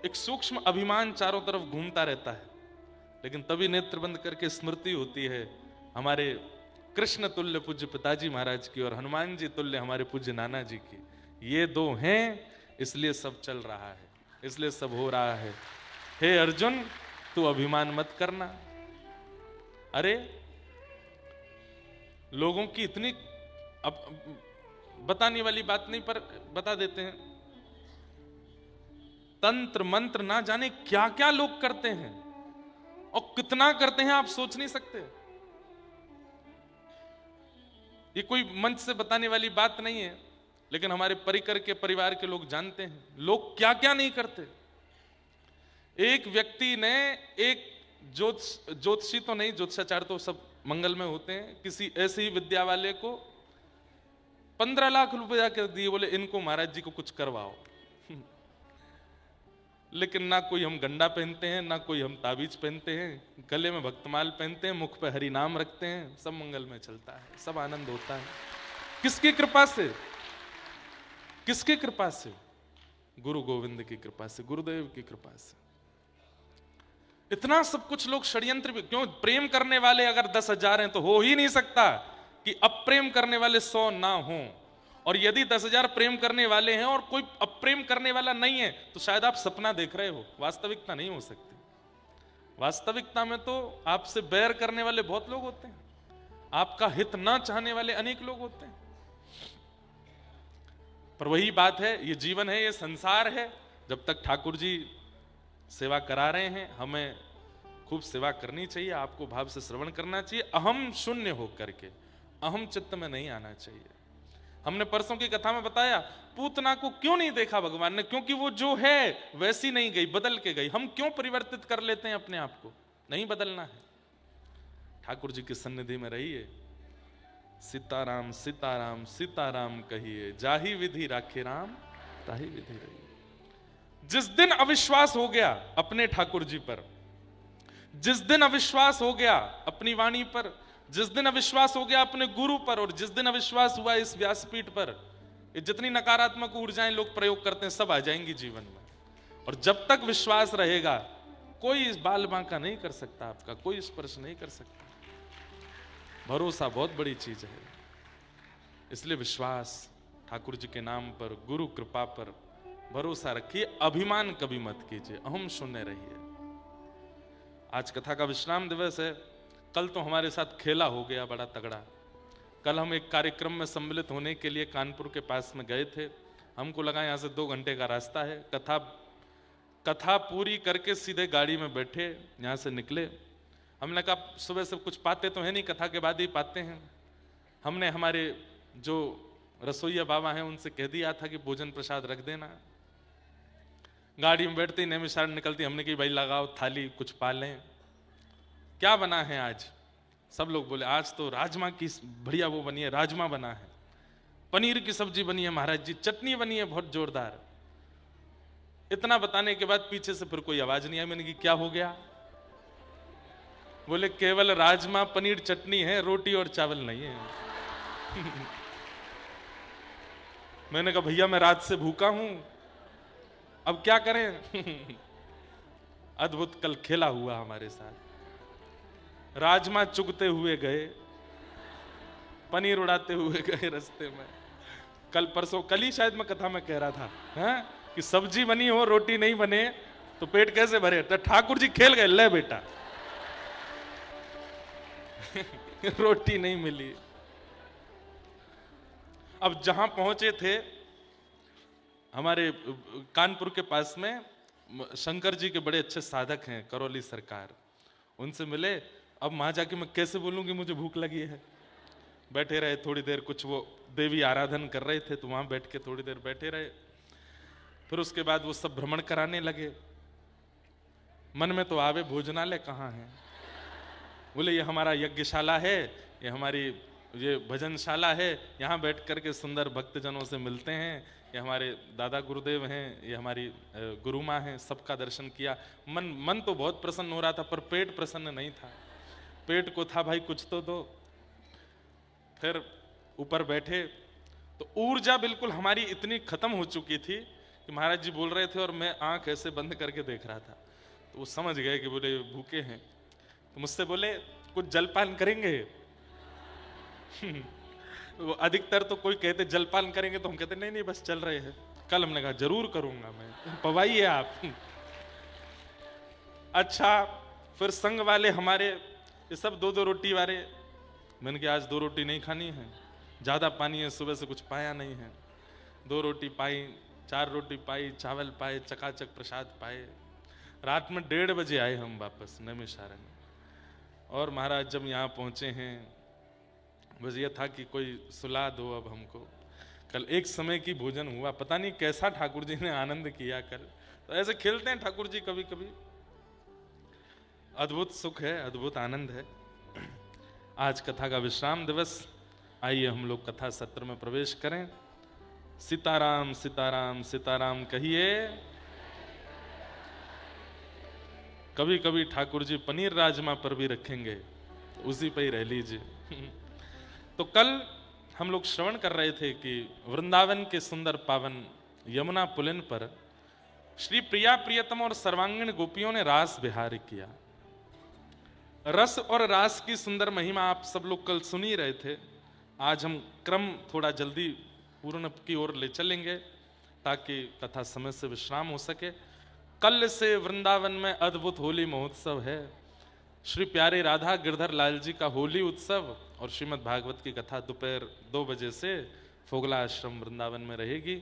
एक सूक्ष्म अभिमान चारों तरफ घूमता रहता है। लेकिन तभी नेत्र बंद करके स्मृति होती है हमारे कृष्ण तुल्य पूज्य पिताजी महाराज की और हनुमान जी तुल्य हमारे पूज्य नाना जी की। ये दो हैं, इसलिए सब चल रहा है, इसलिए सब हो रहा है। हे अर्जुन, तू अभिमान मत करना। अरे लोगों की इतनी, अब बताने वाली बात नहीं, पर बता देते हैं। तंत्र मंत्र ना जाने क्या क्या लोग करते हैं और कितना करते हैं, आप सोच नहीं सकते। ये कोई मंच से बताने वाली बात नहीं है, लेकिन हमारे परिकर के परिवार के लोग जानते हैं लोग क्या क्या नहीं करते। एक व्यक्ति ने एक ज्योतिषी तो नहीं, ज्योतिषाचार्य तो सब मंगल में होते हैं, किसी ऐसे ही विद्या वाले को 15 लाख रुपया कर दिए, बोले इनको महाराज जी को कुछ करवाओ। लेकिन ना कोई हम गंडा पहनते हैं, ना कोई हम ताबीज पहनते हैं, गले में भक्तमाल पहनते हैं, मुख पे हरि नाम रखते हैं, सब मंगल में चलता है, सब आनंद होता है। किसकी कृपा से? किसकी कृपा से? गुरु गोविंद की कृपा से, गुरुदेव की कृपा से। इतना सब कुछ लोग षड्यंत्र भी क्यों? प्रेम करने वाले अगर 10,000 हैं तो हो ही नहीं सकता कि अप्रेम करने वाले 100 ना हों। और यदि 10,000 प्रेम करने वाले हैं और कोई अप्रेम करने वाला नहीं है, तो शायद आप सपना देख रहे हो, वास्तविकता नहीं हो सकती। वास्तविकता में तो आपसे बैर करने वाले बहुत लोग होते हैं, आपका हित ना चाहने वाले अनेक लोग होते हैं। पर वही बात है, ये जीवन है, ये संसार है। जब तक ठाकुर जी सेवा करा रहे हैं, हमें खूब सेवा करनी चाहिए, आपको भाव से श्रवण करना चाहिए, अहम शून्य हो करके, अहम चित्त में नहीं आना चाहिए। हमने परसों की कथा में बताया, पूतना को क्यों नहीं देखा भगवान ने? क्योंकि वो जो है वैसी नहीं गई, बदल के गई। हम क्यों परिवर्तित कर लेते हैं अपने आप को? नहीं बदलना है, ठाकुर जी की सन्निधि में रहिए। सीताराम सीताराम सीताराम कहिए, जाही विधि राखे राम ताही विधि रहिए। जिस दिन अविश्वास हो गया अपने ठाकुर जी पर, जिस दिन अविश्वास हो गया अपनी वाणी पर, जिस दिन अविश्वास हो गया अपने गुरु पर, और जिस दिन अविश्वास हुआ इस व्यासपीठ पर, ये जितनी नकारात्मक ऊर्जाएं लोग प्रयोग करते हैं सब आ जाएंगी जीवन में। और जब तक विश्वास रहेगा, कोई इस बाल बांका नहीं कर सकता, आपका कोई स्पर्श नहीं कर सकता। भरोसा बहुत बड़ी चीज है, इसलिए विश्वास ठाकुर जी के नाम पर, गुरु कृपा पर भरोसा रखिए, अभिमान कभी मत कीजिए, अहम शून्य रहिए। आज कथा का विश्राम दिवस है। कल तो हमारे साथ खेला हो गया बड़ा तगड़ा। कल हम एक कार्यक्रम में सम्मिलित होने के लिए कानपुर के पास में गए थे। हमको लगा यहाँ से 2 घंटे का रास्ता है। कथा पूरी करके सीधे गाड़ी में बैठे, यहाँ से निकले। हमने कहा सुबह से कुछ पाते तो है नहीं, कथा के बाद ही पाते हैं। हमने हमारे जो रसोईया बाबा हैं उनसे कह दिया था कि भोजन प्रसाद रख देना। गाड़ी में बैठते ही नैमिषारण्य निकलती, हमने कही भाई लगाओ थाली, कुछ पा लें। क्या बना है आज? सब लोग बोले आज तो राजमा की बढ़िया वो बनी है, राजमा बना है, पनीर की सब्जी बनी है महाराज जी, चटनी बनी है बहुत जोरदार। इतना बताने के बाद पीछे से फिर कोई आवाज नहीं आई। मैंने कहा क्या हो गया? बोले केवल राजमा पनीर चटनी है, रोटी और चावल नहीं है। मैंने कहा भैया मैं रात से भूखा हूं, अब क्या करें? अद्भुत कल खेला हुआ हमारे साथ। राजमा चुगते हुए गए, पनीर उड़ाते हुए गए रास्ते में। कल ही शायद मैं कथा में कह रहा था कि सब्जी बनी हो रोटी नहीं बने तो पेट कैसे भरे? तो ठाकुर जी खेल गए, ले बेटा। रोटी नहीं मिली। अब जहां पहुंचे थे, हमारे कानपुर के पास में शंकर जी के बड़े अच्छे साधक हैं, करौली सरकार, उनसे मिले। अब वहां जाके मैं कैसे बोलूं कि मुझे भूख लगी है? बैठे रहे थोड़ी देर, कुछ वो देवी आराधन कर रहे थे तो वहां बैठ के थोड़ी देर बैठे रहे। फिर उसके बाद वो सब भ्रमण कराने लगे। मन में तो आवे भोजनालय कहाँ है? बोले ये हमारा यज्ञशाला है, ये हमारी ये भजनशाला है, यहाँ बैठ करके सुंदर भक्तजनों से मिलते हैं। ये हमारे दादा गुरुदेव हैं, ये हमारी गुरु माँ हैं, सबका दर्शन किया। मन तो बहुत प्रसन्न हो रहा था, पर पेट प्रसन्न नहीं था। पेट को था भाई कुछ तो दो। फिर ऊपर बैठे तो ऊर्जा बिल्कुल हमारी इतनी खत्म हो चुकी थी कि महाराज जी बोल रहे थे और मैं आंख ऐसे बंद करके देख रहा था। तो वो समझ गए कि बोले भूखे हैं। तो मुझसे बोले कुछ जलपान करेंगे? वो अधिकतर तो कोई कहते जलपान करेंगे, तो हम कहते नहीं नहीं बस चल रहे हैं। कल हमने कहा जरूर करूंगा मैं, पवाइए आप। अच्छा, फिर संघ वाले हमारे ये सब 2-2 रोटी वाले। मैंने कहा आज 2 रोटी नहीं खानी है, ज़्यादा पानी है, सुबह से कुछ पाया नहीं है। 2 रोटी पाई, 4 रोटी पाई, चावल पाए, चकाचक प्रसाद पाए। रात में 1:30 बजे आए हम वापस नैमिषारण्य। और महाराज जब यहाँ पहुँचे हैं, बस ये था कि कोई सुला दो अब हमको। कल एक समय की भोजन हुआ, पता नहीं कैसा ठाकुर जी ने आनंद किया कल। तो ऐसे खेलते हैं ठाकुर जी कभी कभी, अद्भुत सुख है, अद्भुत आनंद है। आज कथा का विश्राम दिवस, आइए हम लोग कथा सत्र में प्रवेश करें। सीताराम सीताराम सीताराम कहिए। कभी कभी ठाकुर जी पनीर राजमा पर भी रखेंगे, तो उसी पे ही रह लीजिए। तो कल हम लोग श्रवण कर रहे थे कि वृंदावन के सुंदर पावन यमुना पुलिन पर श्री प्रिया प्रियतम और सर्वांगीण गोपियों ने रास विहार किया। रस और रास की सुंदर महिमा आप सब लोग कल सुन ही रहे थे। आज हम क्रम थोड़ा जल्दी पूर्ण की ओर ले चलेंगे ताकि कथा समय से विश्राम हो सके। कल से वृंदावन में अद्भुत होली महोत्सव है। श्री प्यारे राधा गिरधर लाल जी का होली उत्सव और श्रीमद् भागवत की कथा दोपहर 2 बजे से फोगला आश्रम वृंदावन में रहेगी।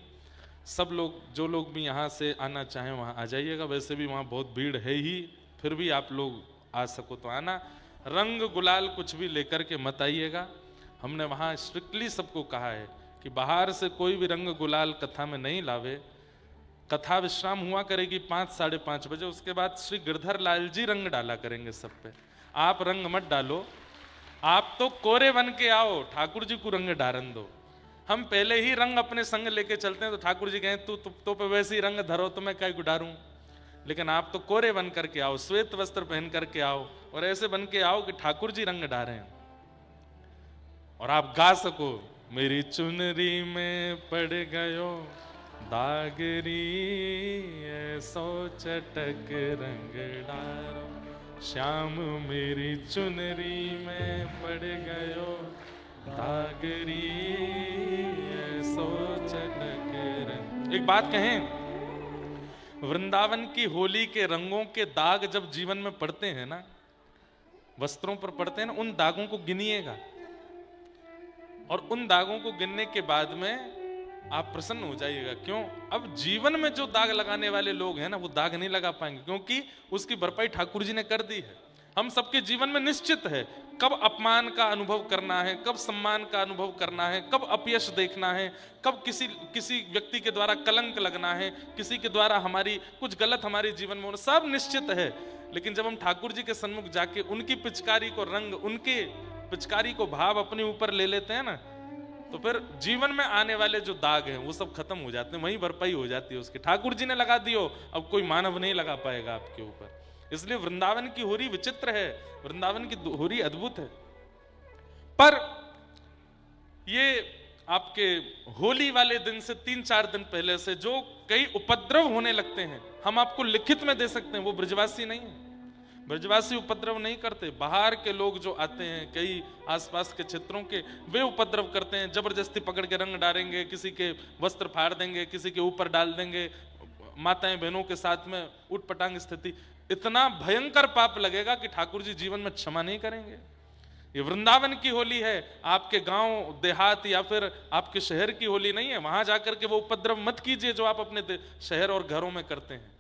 सब लोग, जो लोग भी यहाँ से आना चाहें वहाँ आ जाइएगा। वैसे भी वहाँ बहुत भीड़ है ही, फिर भी आप लोग आ सको तो आना। रंग गुलाल कुछ भी लेकर के मत आइएगा। हमने वहाँ स्ट्रिक्टली सबको कहा है कि बाहर से कोई भी रंग गुलाल कथा में नहीं लावे। कथा विश्राम हुआ करेगी 5 साढ़े 5 बजे, उसके बाद श्री गिरधर लाल जी रंग डाला करेंगे सब पे। आप रंग मत डालो, आप तो कोरे बन के आओ, ठाकुर जी को रंग डारन दो। हम पहले ही रंग अपने संग लेके चलते हैं, तो ठाकुर जी कहें तू तो पे वैसे ही रंग धरो तो मैं क्या डारूं। लेकिन आप तो कोरे बन करके आओ, श्वेत वस्त्र पहन करके आओ और ऐसे बन के आओ कि ठाकुर जी रंग डारें और आप गा सको, मेरी चुनरी में पड़ गयो दागरी ऐसो चटक रंग डारो, श्याम मेरी चुनरी में पड़ गयो दागरी ऐसो चटक रंग। एक बात कहें, वृंदावन की होली के रंगों के दाग जब जीवन में पड़ते हैं ना, वस्त्रों पर पड़ते हैं ना, उन दागों को गिनिएगा और उन दागों को गिनने के बाद में आप प्रसन्न हो जाइएगा। क्यों? अब जीवन में जो दाग लगाने वाले लोग हैं ना, वो दाग नहीं लगा पाएंगे, क्योंकि उसकी भरपाई ठाकुर जी ने कर दी है। हम सबके जीवन में निश्चित है कब अपमान का अनुभव करना है, कब सम्मान का अनुभव करना है, कब अपयश देखना है, कब किसी व्यक्ति के द्वारा कलंक लगना है, किसी के द्वारा हमारी कुछ गलत हमारे जीवन में होना, सब निश्चित है। लेकिन जब हम ठाकुर जी के सन्मुख जाके उनकी पिचकारी को रंग, उनके पिचकारी को भाव अपने ऊपर ले लेते हैं ना, तो फिर जीवन में आने वाले जो दाग हैं वो सब खत्म हो जाते हैं, वहीं भरपाई हो जाती है उसकी। ठाकुर जी ने लगा दियो, अब कोई मानव नहीं लगा पाएगा आपके ऊपर। इसलिए वृंदावन की होली विचित्र है, वृंदावन की होली अद्भुत है। पर ये आपके होली वाले दिन से 3-4 दिन पहले से जो कई उपद्रव होने लगते हैं, हम आपको लिखित में दे सकते हैं। वो ब्रजवासी नहीं है, ब्रजवासी उपद्रव नहीं करते। बाहर के लोग जो आते हैं कई आसपास के क्षेत्रों के, वे उपद्रव करते हैं। जबरदस्ती पकड़ के रंग डालेंगे, किसी के वस्त्र फाड़ देंगे, किसी के ऊपर डाल देंगे, माताएं बहनों के साथ में उटपटांग स्थिति। इतना भयंकर पाप लगेगा कि ठाकुर जी जीवन में क्षमा नहीं करेंगे। ये वृंदावन की होली है, आपके गांव देहात या फिर आपके शहर की होली नहीं है। वहां जाकर के वो उपद्रव मत कीजिए जो आप अपने शहर और घरों में करते हैं।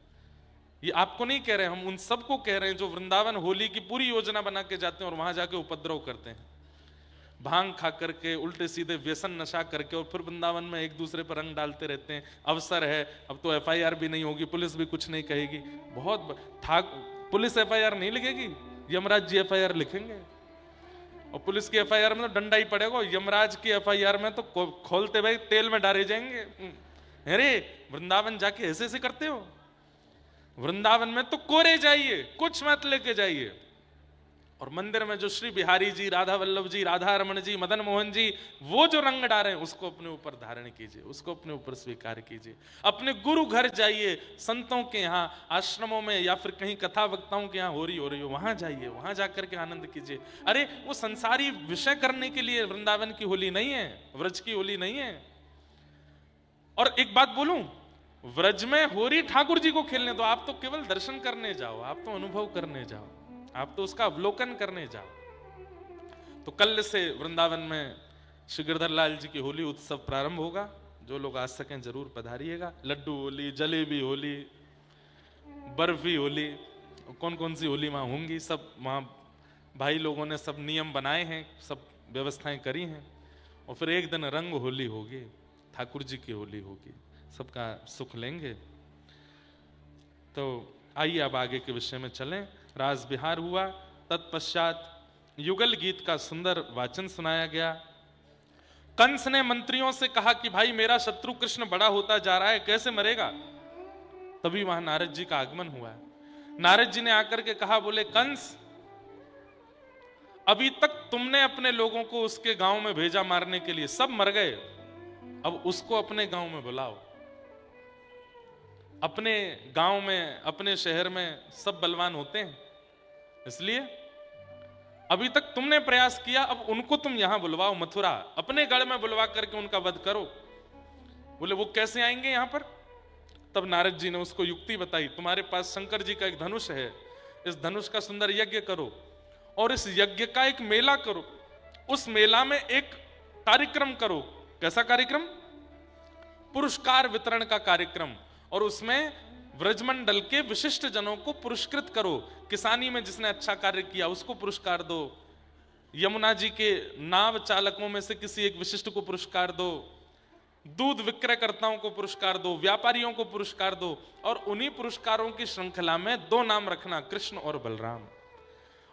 ये आपको नहीं कह रहे, हम उन सबको कह रहे हैं जो वृंदावन होली की पूरी योजना बना के जाते हैं और वहां जाके उपद्रव करते हैं, भांग खा करके, उल्टे सीधे व्यसन नशा करके, और फिर वृंदावन में एक दूसरे पर रंग डालते रहते हैं। अवसर है, अब तो FIR भी नहीं होगी, पुलिस भी कुछ नहीं कहेगी। बहुत पुलिस FIR नहीं लिखेगी, यमराज जी FIR लिखेंगे। और पुलिस की FIR में तो डंडा ही पड़ेगा, यमराज की FIR में तो खोलते भाई तेल में डाले जाएंगे। अरे वृंदावन जाके ऐसे ऐसे करते हो? वृंदावन में तो कोरे जाइए, कुछ मत लेके जाइए। और मंदिर में जो श्री बिहारी जी, राधा वल्लभ जी, राधा रमन जी, मदन मोहन जी, वो जो रंग डाले उसको अपने ऊपर धारण कीजिए, उसको अपने ऊपर स्वीकार कीजिए। अपने गुरु घर जाइए, संतों के यहाँ, आश्रमों में या फिर कहीं कथा वक्ताओं के यहाँ हो रही हो वहां जाइए, वहां जाकर के आनंद कीजिए। अरे वो संसारी विषय करने के लिए वृंदावन की होली नहीं है, व्रज की होली नहीं है। और एक बात बोलूं, व्रज में होरी ठाकुर जी को खेलने दो, आप तो केवल दर्शन करने जाओ, आप तो अनुभव करने जाओ, आप तो उसका अवलोकन करने जाओ। तो कल से वृंदावन में श्री गिरधर लाल जी की होली उत्सव प्रारंभ होगा। जो लोग आ सकें जरूर पधारिएगा। लड्डू होली, जलेबी होली, बर्फी होली, कौन कौन सी होली वहाँ होंगी, सब वहाँ भाई लोगों ने सब नियम बनाए हैं, सब व्यवस्थाएं करी हैं। और फिर एक दिन रंग होली होगी, ठाकुर जी की होली होगी, सबका सुख लेंगे। तो आइए अब आगे के विषय में चलें। रास विहार हुआ, तत्पश्चात युगल गीत का सुंदर वाचन सुनाया गया। कंस ने मंत्रियों से कहा कि भाई मेरा शत्रु कृष्ण बड़ा होता जा रहा है, कैसे मरेगा। तभी वहां नारद जी का आगमन हुआ। नारद जी ने आकर के कहा, बोले कंस, अभी तक तुमने अपने लोगों को उसके गांव में भेजा मारने के लिए, सब मर गए, अब उसको अपने गांव में बुलाओ। अपने गांव में, अपने शहर में सब बलवान होते हैं, इसलिए अभी तक तुमने प्रयास किया, अब उनको तुम यहां बुलवाओ, मथुरा, अपने गढ़ में बुलवा करके उनका वध करो। बोले वो कैसे आएंगे यहां पर। तब नारद जी ने उसको युक्ति बताई, तुम्हारे पास शंकर जी का एक धनुष है, इस धनुष का सुंदर यज्ञ करो और इस यज्ञ का एक मेला करो। उस मेला में एक कार्यक्रम करो। कैसा कार्यक्रम। पुरस्कार वितरण का कार्यक्रम। और उसमें व्रजमंडल के विशिष्ट जनों को पुरस्कृत करो। किसानी में जिसने अच्छा कार्य किया उसको पुरस्कार दो, यमुना जी के नाव चालकों में से किसी एक विशिष्ट को पुरस्कार दो, दूध विक्रयकर्ताओं को पुरस्कार दो, व्यापारियों को पुरस्कार दो। और उन्हीं पुरस्कारों की श्रृंखला में दो नाम रखना, कृष्ण और बलराम।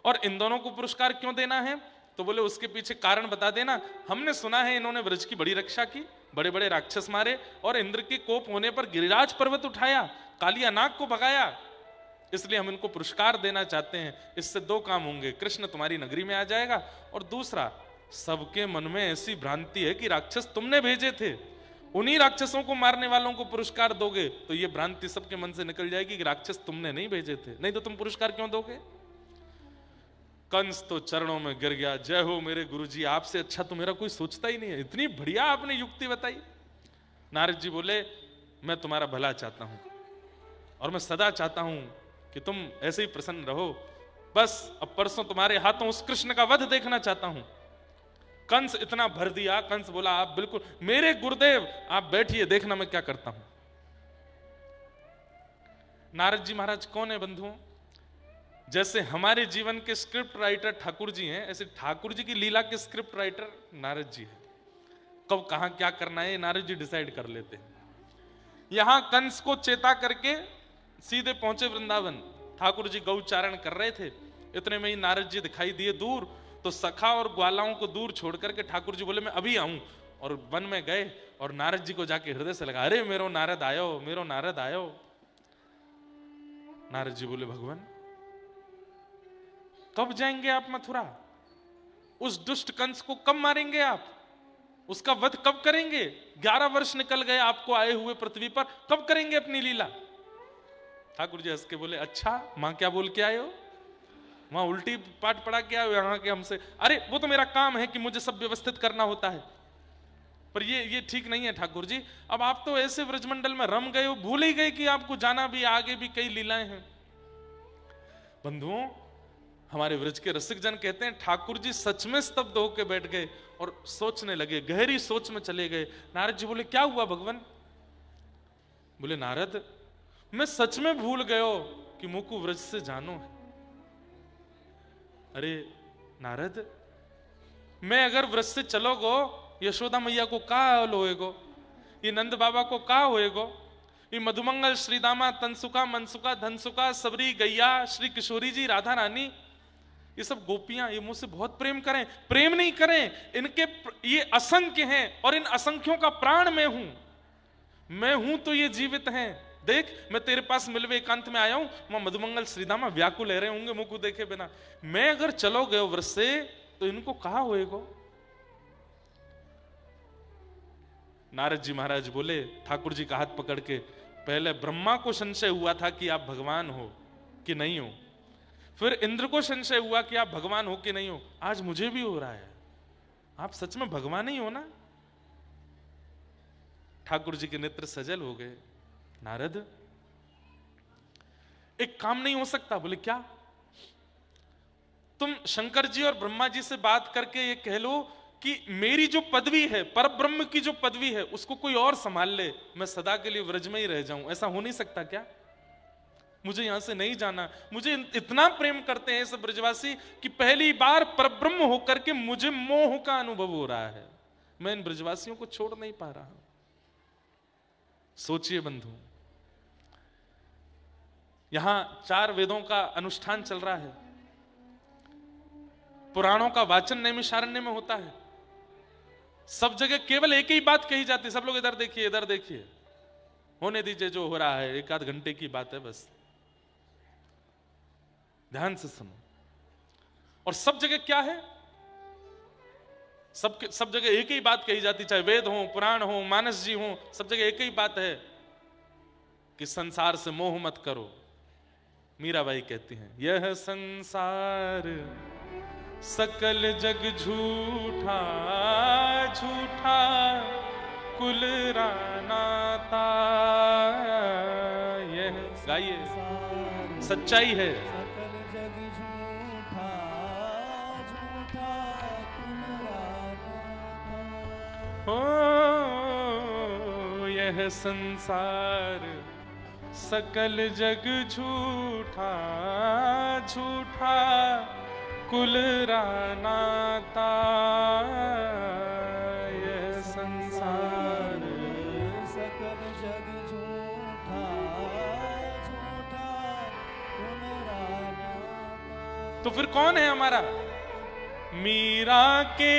और इन दोनों को पुरस्कार क्यों देना है, तो बोले उसके पीछे कारण बता देना। हमने सुना है इन्होंने ब्रज की बड़ी रक्षा की, बड़े बड़े राक्षस मारे और इंद्र के कोप होने पर गिरिराज पर्वत उठाया, कालिया नाग को भगाया, इसलिए हम इनको पुरस्कार देना चाहते हैं। इससे दो काम होंगे, कृष्ण तुम्हारी नगरी में आ जाएगा और दूसरा, सबके मन में ऐसी भ्रांति है कि राक्षस तुमने भेजे थे, उन्हीं राक्षसों को मारने वालों को पुरस्कार दोगे तो ये भ्रांति सबके मन से निकल जाएगी कि राक्षस तुमने नहीं भेजे थे, नहीं तो तुम पुरस्कार क्यों दोगे। कंस तो चरणों में गिर गया, जय हो मेरे गुरुजी, आपसे अच्छा तो मेरा कोई सोचता ही नहीं है, इतनी बढ़िया आपने युक्ति बताई। नारद जी बोले, मैं तुम्हारा भला चाहता हूं और मैं सदा चाहता हूं कि तुम ऐसे ही प्रसन्न रहो। बस अब परसों तुम्हारे हाथों उस कृष्ण का वध देखना चाहता हूं। कंस इतना भर दिया, कंस बोला, आप बिल्कुल मेरे गुरुदेव, आप बैठिए, देखना मैं क्या करता हूं। नारद जी महाराज कौन है बंधुओं। जैसे हमारे जीवन के स्क्रिप्ट राइटर ठाकुर जी हैं, ऐसे ठाकुर जी की लीला के स्क्रिप्ट राइटर नारद जी हैं। कब कहां क्या करना है नारद जी डिसाइड कर लेते हैं। यहां कंस को चेता करके सीधे पहुंचे वृंदावन। ठाकुर जी गौचारण कर रहे थे, इतने में ही नारद जी दिखाई दिए दूर। तो सखा और ग्वालाओं को दूर छोड़ करके ठाकुर जी बोले, मैं अभी आऊं। और वन में गए और नारद जी को जाके हृदय से लगा, अरे मेरो नारद आयो, मेरो नारद आयो। नारद जी बोले, भगवान कब जाएंगे आप मथुरा, उस दुष्ट कंस को कब मारेंगे आप, उसका वध कब करेंगे। 11 वर्ष निकल गए आपको आए हुए पृथ्वी पर, कब करेंगे अपनी लीला। ठाकुर जी हंस के बोले, अच्छा मां क्या बोल के आए हो, वहां उल्टी पाठ पढ़ा के आए हो यहाँ के हमसे। अरे वो तो मेरा काम है कि मुझे सब व्यवस्थित करना होता है, पर ये ठीक नहीं है ठाकुर जी। अब आप तो ऐसे व्रजमंडल में रम गए हो, भूल ही गए कि आपको जाना भी, आगे भी कई लीलाएं हैं। बंधुओं, हमारे व्रज के रसिक जन कहते हैं ठाकुर जी सच में स्तब्ध होकर बैठ गए और सोचने लगे, गहरी सोच में चले गए। नारद जी बोले, क्या हुआ भगवान। बोले, नारद मैं सच में भूल गयो कि मुकु व्रज से जानो है। अरे नारद, मैं अगर व्रज से चलोगो, यशोदा मैया को का हाल होएगो, ये नंद बाबा को का होएगो, ये मधुमंगल श्रीदामा, तनसुका, मनसुका, धनसुका, सबरी, गैया, श्री किशोरी जी, राधा रानी, ये सब गोपियां, ये मुझसे बहुत प्रेम करें, प्रेम नहीं करें, इनके ये असंख्य हैं और इन असंख्यों का प्राण मैं हूं तो ये जीवित हैं। देख मैं तेरे पास मिलवे एकांत में आया हूं, वहां मधुमंगल श्रीदामा व्याकुल रहे होंगे मुंह को देखे बिना, मैं अगर चलो गए व्रज से तो इनको कहा होएगो। नारद जी महाराज बोले, ठाकुर जी का हाथ पकड़ के, पहले ब्रह्मा को संशय हुआ था कि आप भगवान हो कि नहीं हो, फिर इंद्र को संशय हुआ कि आप भगवान हो कि नहीं हो, आज मुझे भी हो रहा है, आप सच में भगवान ही हो ना। ठाकुर जी के नेत्र सजल हो गए। नारद एक काम नहीं हो सकता। बोले, क्या। तुम शंकर जी और ब्रह्मा जी से बात करके ये कह लो कि मेरी जो पदवी है, परब्रह्म की जो पदवी है, उसको कोई और संभाल ले, मैं सदा के लिए व्रज में ही रह जाऊं, ऐसा हो नहीं सकता क्या? मुझे यहां से नहीं जाना। मुझे इतना प्रेम करते हैं सब ब्रजवासी कि पहली बार परब्रह्म होकर के मुझे मोह का अनुभव हो रहा है। मैं इन ब्रजवासियों को छोड़ नहीं पा रहा हूं। सोचिए बंधु, यहां 4 वेदों का अनुष्ठान चल रहा है, पुराणों का वाचन नैमिषारण्य में होता है, सब जगह केवल एक ही बात कही जाती है, सब लोग इधर देखिए, इधर देखिए, होने दीजिए जो हो रहा है, 1 आध घंटे की बात है बस, ध्यान से सुनो। और सब जगह क्या है? सब जगह एक ही बात कही जाती, चाहे वेद हो, पुराण हो, मानस जी हो, सब जगह एक ही बात है कि संसार से मोह मत करो। मीराबाई कहती हैं, यह संसार सकल जग झूठा, झूठा कुल रानाता। यह गाइए, सच्चाई है। सकल जग झूठा, झूठा कुल रानाता। ओ यह संसार सकल जग झूठा, झूठा कुल रानाता। यह संसार सकल जग झूठा, झूठा कुल रानाता। तो फिर कौन है हमारा? मीरा के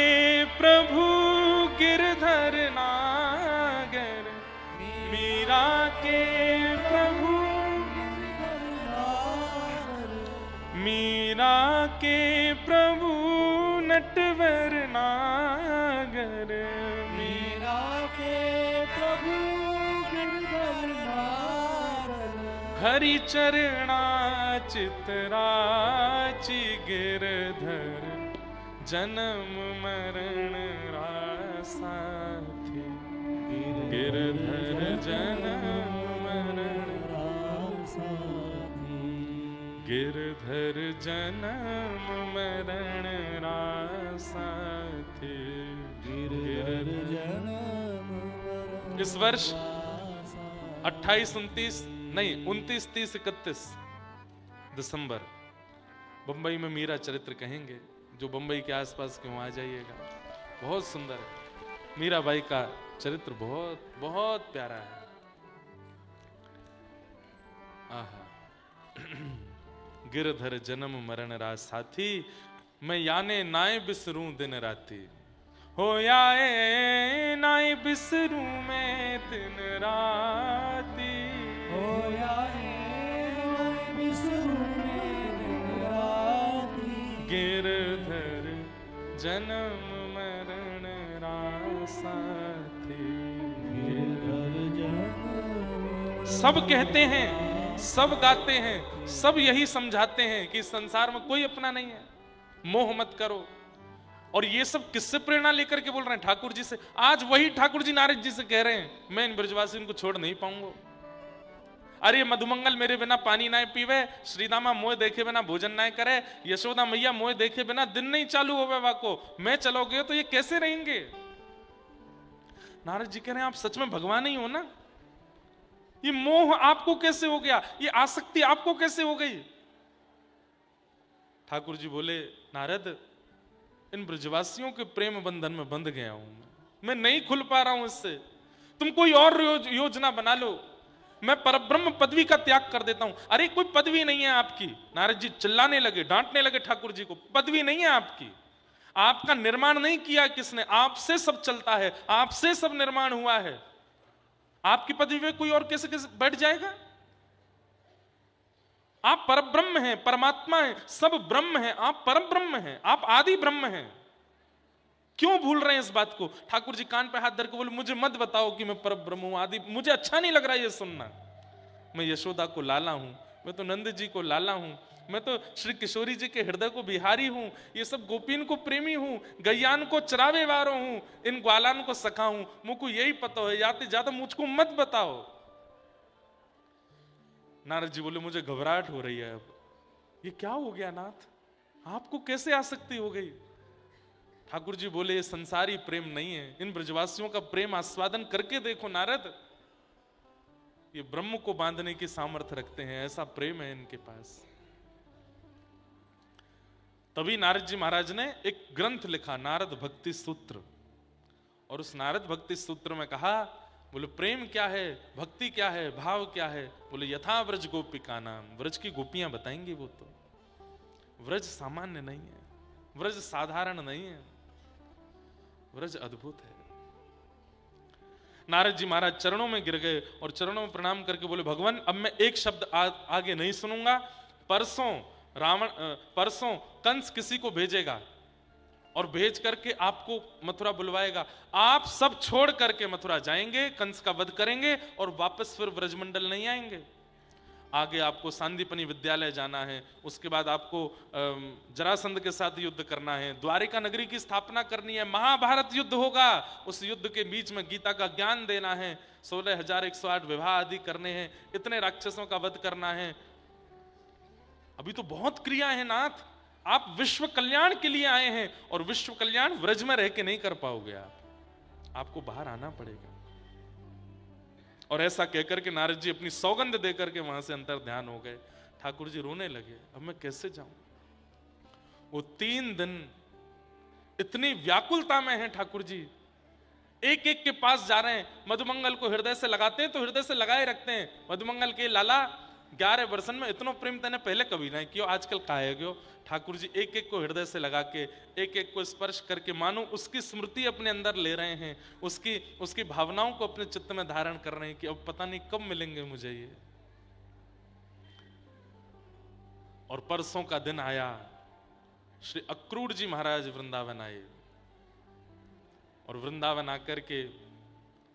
प्रभु गिरधर नागर, मीरा के प्रभु, मीरा के प्रभु नटवर नागर। मीरा के प्रभु गिरधर नागर। हरि चरणा चितराचि गिरधर, जन्म मरण रासाथी। गिरधर जन्म मरण रासाथी। गिरधर जन्म मरण रासाथी। गिरधर जन्म मरण इस वर्ष 28, 29 नहीं 29, 30, 31 दिसंबर बंबई में मीरा चरित्र कहेंगे। जो बंबई के आसपास के वहां आ जाइएगा, बहुत सुंदर है। मीराबाई का चरित्र बहुत बहुत प्यारा है। आहा गिरधर जन्म मरण रात साथी, मैं याने नाय बिसरूं दिन राती। हो याए नाय बिसरूं मैं दिन राती। हो याए बिसरूं मैं दिन राती। गिरधर जन्म मरण रासाथी। गिरधर जन्म सब कहते हैं, सब गाते हैं, सब यही समझाते हैं कि संसार में कोई अपना नहीं है, मोह मत करो। और ये सब किससे प्रेरणा लेकर के बोल रहे हैं? ठाकुर जी से। आज वही ठाकुर जी नारद जी से कह रहे हैं, मैं इन ब्रजवासी को छोड़ नहीं पाऊंगा। अरे मधुमंगल मेरे बिना पानी ना पीवे, श्रीदामा मोह देखे बिना भोजन ना करे, यशोदा मैया मोह देखे बिना दिन नहीं चालू होवे वाको, मैं चलोगे तो ये कैसे रहेंगे? नारद जी कह रहे हैं, आप सच में भगवान ही हो ना? ये मोह आपको कैसे हो गया? ये आसक्ति आपको कैसे हो गई? ठाकुर जी बोले, नारद इन ब्रजवासियों के प्रेम बंधन में बंध गया हूं मैं नहीं खुल पा रहा हूं इससे। तुम कोई और योजना बना लो, मैं परब्रह्म पदवी का त्याग कर देता हूं। अरे कोई पदवी नहीं है आपकी। नारद जी चिल्लाने लगे, डांटने लगे ठाकुर जी को, पदवी नहीं है आपकी, आपका निर्माण नहीं किया किसने, आपसे सब चलता है, आपसे सब निर्माण हुआ है। आपकी पदवी में कोई और कैसे कैसे बैठ जाएगा? आप परब्रह्म हैं, परमात्मा हैं, सब ब्रह्म हैं, आप परब्रह्म हैं, आप आदि ब्रह्म हैं। क्यों भूल रहे हैं इस बात को? ठाकुर जी कान पे हाथ धर के बोले, मुझे मत बताओ कि मैं परब्रह्म हूं, आदि, मुझे अच्छा नहीं लग रहा ये सुनना। मैं यशोदा को लाला हूं, मैं तो नंद जी को लाला हूं, मैं तो श्री किशोरी जी के हृदय को बिहारी हूं, ये सब गोपीन को प्रेमी हूं, गैयान को चरावे वारो हूं, इन ग्वालान को सखा हूं, मुझको यही पता है, जाते ज्यादा मुझको मत बताओ। नारद जी बोले, मुझे घबराहट हो रही है अब। ये क्या हो गया नाथ, आपको कैसे आसक्ति हो गई? ठाकुर जी बोले ये संसारी प्रेम नहीं है, इन ब्रजवासियों का प्रेम आस्वादन करके देखो नारद, ये ब्रह्म को बांधने की सामर्थ्य रखते हैं, ऐसा प्रेम है इनके पास। तभी नारद जी महाराज ने एक ग्रंथ लिखा, नारद भक्ति सूत्र, और उस नारद भक्ति सूत्र में कहा, बोले प्रेम क्या है, भक्ति क्या है, भाव क्या है। बोले यथा व्रज गोपिका नाम, व्रज की गोपियां बताएंगी वो तो। व्रज सामान्य नहीं है, व्रज साधारण नहीं है, व्रज अद्भुत है। नारद जी महाराज चरणों में गिर गए और चरणों में प्रणाम करके बोले भगवान अब मैं एक शब्द आगे नहीं सुनूंगा। परसों कंस किसी को भेजेगा और भेज करके आपको मथुरा बुलवाएगा, आप सब छोड़ करके मथुरा जाएंगे, कंस का वध करेंगे और वापस फिर ब्रजमंडल नहीं आएंगे। आगे आपको सांदीपनि विद्यालय जाना है, उसके बाद आपको जरासंध के साथ युद्ध करना है, द्वारिका नगरी की स्थापना करनी है, महाभारत युद्ध होगा, उस युद्ध के बीच में गीता का ज्ञान देना है, 16,108 विवाह आदि करने हैं, इतने राक्षसों का वध करना है। अभी तो बहुत क्रिया है नाथ, आप विश्व कल्याण के लिए आए हैं और विश्व कल्याण व्रज में रह के नहीं कर पाओगे, आपको बाहर आना पड़ेगा। और ऐसा कहकर के नारद जी अपनी सौगंध देकर के वहां से अंतर ध्यान हो गए। ठाकुर जी रोने लगे, अब मैं कैसे जाऊं। वो 3 दिन इतनी व्याकुलता में हैं ठाकुर जी, एक एक के पास जा रहे हैं, मधुमंगल को हृदय से लगाते हैं तो हृदय से लगाए रखते हैं। मधुमंगल के लाला 11 वर्षन में इतना प्रेम तने पहले कभी नहीं किया, आजकल काहे गयो। ठाकुर जी एक एक को हृदय से लगा के, एक एक को स्पर्श करके मानो उसकी स्मृति अपने अंदर ले रहे हैं, उसकी भावनाओं को अपने चित्त में धारण कर रहे हैं कि अब पता नहीं कब मिलेंगे मुझे ये। और परसों का दिन आया, श्री अक्रूर जी महाराज वृंदावन आए और वृंदावन आकर के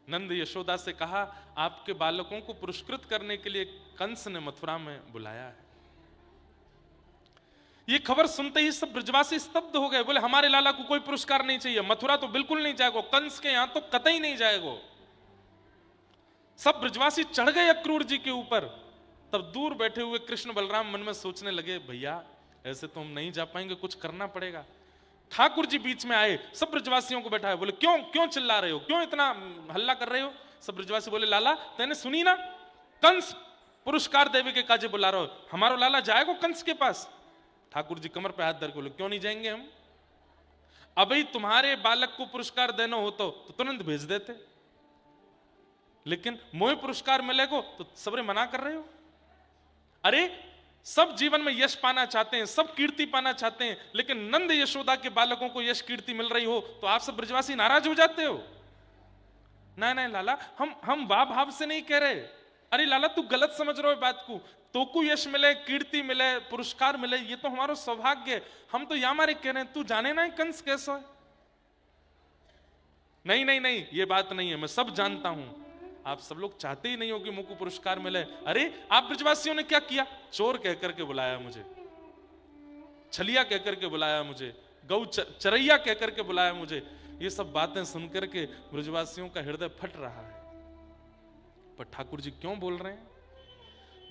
नंद यशोदा से कहा आपके बालकों को पुरस्कृत करने के लिए कंस ने मथुरा में बुलाया है। ये खबर सुनते ही सब ब्रजवासी स्तब्ध हो गए, बोले हमारे लाला को कोई पुरस्कार नहीं चाहिए, मथुरा तो बिल्कुल नहीं जाएगा, कंस के यहां तो कतई नहीं जाएगा। सब ब्रजवासी चढ़ गए अक्रूर जी के ऊपर। तब दूर बैठे हुए कृष्ण बलराम मन में सोचने लगे भैया ऐसे तो हम नहीं जा पाएंगे, कुछ करना पड़ेगा। ठाकुर जी बीच में आए, सब ब्रजवासियों को बैठाए, बोले क्यों क्यों चिल्ला रहे हो, क्यों इतना हल्ला कर रहे हो। सब ब्रजवासी बोले लाला तेने सुनी ना, कंस पुरस्कार देवे के काजे बुला रहा हो, हमारो लाला जाएगा कंस के पास। ठाकुर जी कमर पे हाथ धर के बोले क्यों नहीं जाएंगे हम, अभी तुम्हारे बालक को पुरस्कार देना हो तो तुरंत भेज देते, लेकिन मोहे पुरस्कार मिलेगा तो सबरे मना कर रहे हो। अरे सब जीवन में यश पाना चाहते हैं, सब कीर्ति पाना चाहते हैं, लेकिन नंद यशोदा के बालकों को यश कीर्ति मिल रही हो तो आप सब ब्रजवासी नाराज हो जाते हो। नहीं नहीं लाला, हम वाह भाव से नहीं कह रहे। अरे लाला तू गलत समझ रहे हो बात को, तो को यश मिले, कीर्ति मिले, पुरस्कार मिले, ये तो हमारा सौभाग्य है। हम तो या मारे कह रहे हैं तू जाने ना कंस कैसा है। नहीं नहीं नहीं, ये बात नहीं है, मैं सब जानता हूं, आप सब लोग चाहते ही नहीं हो कि मुझको पुरस्कार मिले। अरे आप ब्रजवासियों ने क्या किया, चोर कहकर के बुलाया मुझे, छलिया कहकर के बुलाया मुझे, गौ चरैया कहकर के बुलाया मुझे। ये सब बातें सुनकर के ब्रजवासियों का हृदय फट रहा है। पर ठाकुर जी क्यों बोल रहे हैं,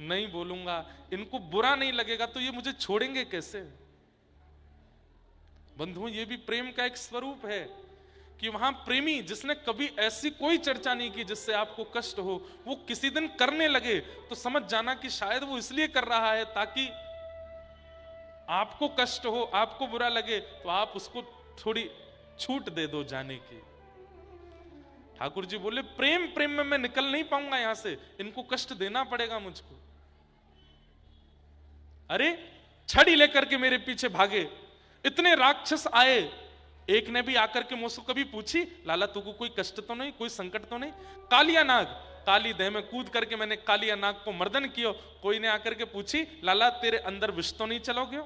नहीं बोलूंगा, इनको बुरा नहीं लगेगा तो ये मुझे छोड़ेंगे कैसे। बंधुओं ये भी प्रेम का एक स्वरूप है कि वहां प्रेमी जिसने कभी ऐसी कोई चर्चा नहीं की जिससे आपको कष्ट हो, वो किसी दिन करने लगे तो समझ जाना कि शायद वो इसलिए कर रहा है ताकि आपको कष्ट हो, आपको बुरा लगे तो आप उसको थोड़ी छूट दे दो जाने की। ठाकुर जी बोले प्रेम में मैं निकल नहीं पाऊंगा यहां से, इनको कष्ट देना पड़ेगा मुझको। अरे छड़ी लेकर के मेरे पीछे भागे, इतने राक्षस आए, एक ने भी आकर के मुझसे कभी पूछी लाला तुमको कोई कष्ट तो नहीं, कोई संकट तो नहीं। कालिया नाग, काली देह में कूद करके मैंने कालिया नाग को मर्दन किया, कोई ने आकर के पूछी लाला तेरे अंदर विष तो नहीं चलोगे,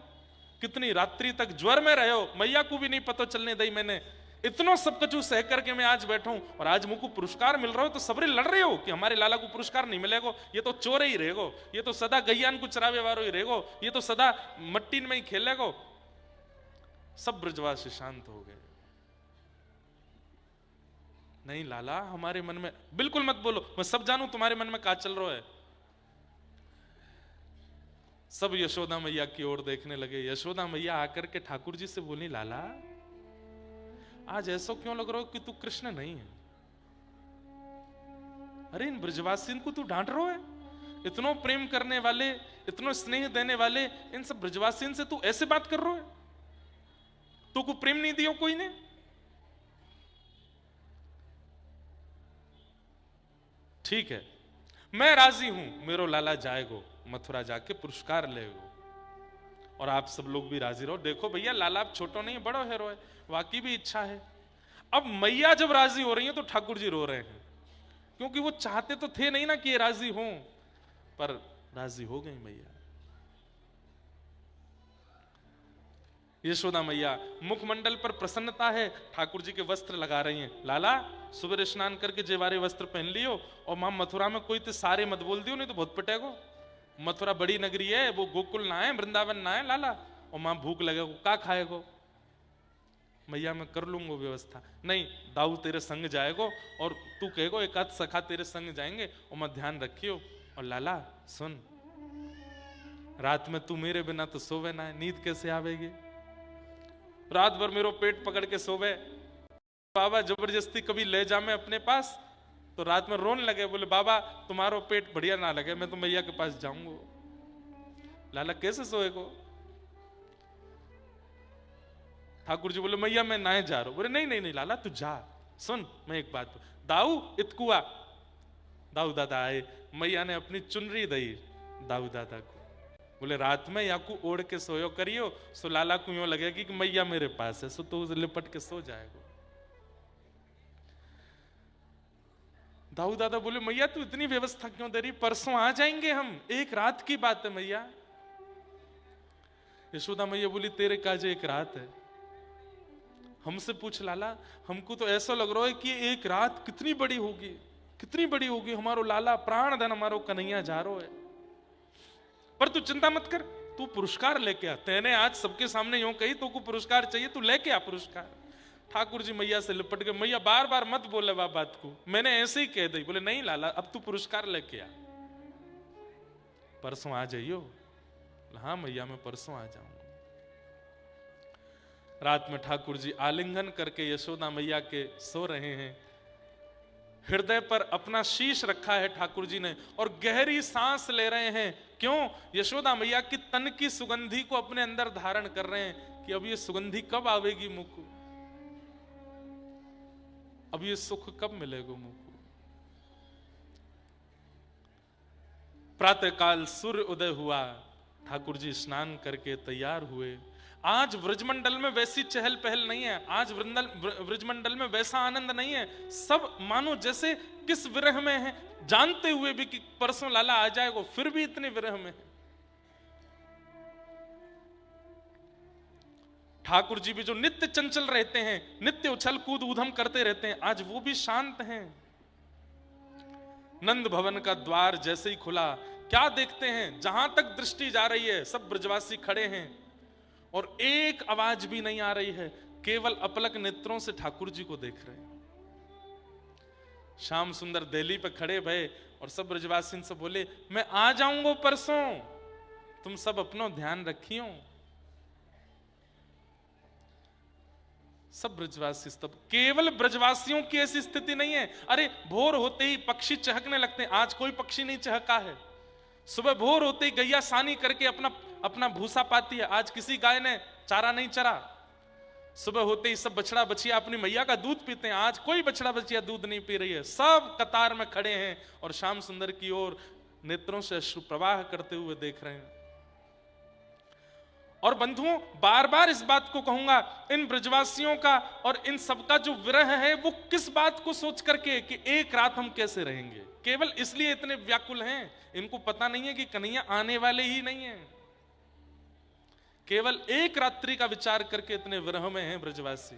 कितनी रात्रि तक ज्वर में रहे हो, मैया को भी नहीं पता चलने दी मैंने, इतना सब कुछ सह करके मैं आज बैठा हूं और आज मुझको पुरस्कार मिल रहा हो तो सबरे लड़ रहे हो कि हमारे लाला को पुरस्कार नहीं मिलेगा, ये तो चोर ही रहेगो, ये तो सदा गैयान को चरावे वालो ही रहेगो, ये तो सदा मट्टी में ही खेलेगो। सब ब्रजवासी शांत हो गए। नहीं लाला हमारे मन में, बिल्कुल मत बोलो, मैं सब जानू तुम्हारे मन में क्या चल रहा है। सब यशोदा मैया की ओर देखने लगे। यशोदा मैया आकर के ठाकुर जी से बोली लाला आज ऐसा क्यों लग रहा हो कि तू कृष्ण नहीं है? अरे इन ब्रजवासियों को तू डांट रहा है? इतनो प्रेम करने वाले, इतनो स्नेह देने वाले इन सब ब्रजवासियों से तू ऐसे बात कर रहा है? तू को प्रेम नहीं दियो कोई ने? ठीक है, मैं राजी हूं, मेरो लाला जाएगो मथुरा जाके पुरस्कार लेगो, और आप सब लोग भी राजी रहो। देखो भैया, लाला आप छोटो नहीं, बड़ो हेरो है, वाकई भी इच्छा है। अब मैया जब राजी हो रही है तो ठाकुर जी रो रहे हैं, क्योंकि वो चाहते तो थे नहीं ना कि ये राजी हों, पर राजी हो गई मैया। यशोदा मैया मुखमंडल पर प्रसन्नता है, ठाकुर जी के वस्त्र लगा रही हैं। लाला सुबह स्नान करके जेवारे वस्त्र पहन लियो, और मां मथुरा में कोई तो सारे मत बोल दियो, नहीं तो बहुत पिटेगो। मथुरा बड़ी नगरी है, वो गोकुल ना है, वृंदावन ना है लाला, और मां भूख लगेगो, का खाएगो? मैया मैं कर लूंगा व्यवस्था। नहीं, दाऊ तेरे संग जाएगो, और तू कहेगो एक आध सखा तेरे संग जाएंगे, और मैं ध्यान रखियो। और लाला सुन, रात में तू मेरे बिना तो सोवे ना है, नींद कैसे आवेगी? रात भर मेरो पेट पकड़ के सोवे, बाबा जबरदस्ती कभी ले जा मैं अपने पास तो रात में रोने लगे, बोले बाबा तुम्हारो पेट बढ़िया ना लगे, मैं तो मैया के पास जाऊंगा। लाला कैसे सोएगो? ठाकुर जी बोले मैया मैं ना जा रहा हूं। बोले नहीं नहीं नहीं लाला तू जा। सुन मैं एक बात, दाऊ इतकुआ। दाऊ दादा आए, मैया ने अपनी चुनरी दी दाऊ दादा को, बोले रात में या को ओढ़ के सोयो करियो, सो लाला को यूं लगेगी कि मैया मेरे पास है, सो तो लिपट के सो जाएगा। दाऊ दादा बोले मैया तू इतनी व्यवस्था क्यों दे रही, परसों आ जाएंगे हम, एक रात की बात है मैया। यशोदा मैया बोली तेरे काजे एक रात है, हमसे पूछ लाला, हमको तो ऐसा लग रहा है कि एक रात कितनी बड़ी होगी, कितनी बड़ी होगी। हमारो लाला प्राण धन हमारो कन्हैया जा रो है, पर तू चिंता मत कर, तू पुरस्कार लेके आ। तेने आज सबके सामने यूं कही तो को पुरस्कार चाहिए, तू लेके आ पुरस्कार। ठाकुर जी मैया से लिपट गए, मैया बार बार मत बोले वह बात को, मैंने ऐसे ही कह दी। बोले नहीं लाला अब तू पुरस्कार लेके आ, परसों आ जाइयो। हाँ मैया मैं परसों आ जाऊंगा। रात में ठाकुर जी आलिंगन करके यशोदा मैया के सो रहे हैं, हृदय पर अपना शीश रखा है ठाकुर जी ने, और गहरी सांस ले रहे हैं। क्यों? यशोदा मैया की तन की सुगंधी को अपने अंदर धारण कर रहे हैं कि अब ये सुगंधी कब आवेगी मुंह को, अब ये सुख कब मिलेगा मुंह को। प्रातःकाल सूर्य उदय हुआ, ठाकुर जी स्नान करके तैयार हुए। आज ब्रजमंडल में वैसी चहल पहल नहीं है, आज ब्रजमंडल में वैसा आनंद नहीं है। सब मानो जैसे किस विरह में है, जानते हुए भी कि परसों लाला आ जाएगा, फिर भी इतने विरह में है। ठाकुर जी भी जो नित्य चंचल रहते हैं, नित्य उछल कूद ऊधम करते रहते हैं, आज वो भी शांत हैं। नंद भवन का द्वार जैसे ही खुला, क्या देखते हैं, जहां तक दृष्टि जा रही है सब ब्रजवासी खड़े हैं, और एक आवाज भी नहीं आ रही है, केवल अपलक नेत्रों से ठाकुर जी को देख रहे हैं। श्याम सुंदर दिल्ली पे खड़े भये, और सब ब्रजवासी से बोले मैं आ जाऊंगा परसों, तुम सब अपना ध्यान रखियो। सब ब्रजवासी तब, केवल ब्रजवासियों की ऐसी स्थिति नहीं है। अरे भोर होते ही पक्षी चहकने लगते हैं, आज कोई पक्षी नहीं चहका है। सुबह भोर होते ही गैया सानी करके अपना भूसा पाती है, आज किसी गाय ने चारा नहीं चरा। सुबह होते ही सब बछड़ा बछिया अपनी मैया का दूध पीते हैं, आज कोई बछड़ा बछिया दूध नहीं पी रही है। सब कतार में खड़े हैं और श्याम सुंदर की ओर नेत्रों से अश्रु प्रवाह करते हुए देख रहे हैं। और बंधुओं, बार बार इस बात को कहूंगा, इन ब्रजवासियों का और इन सबका जो विरह है वो किस बात को सोच करके कि एक रात हम कैसे रहेंगे, केवल इसलिए इतने व्याकुल हैं। इनको पता नहीं है कि कन्हैया आने वाले ही नहीं है। केवल एक रात्रि का विचार करके इतने विरह में हैं ब्रजवासी।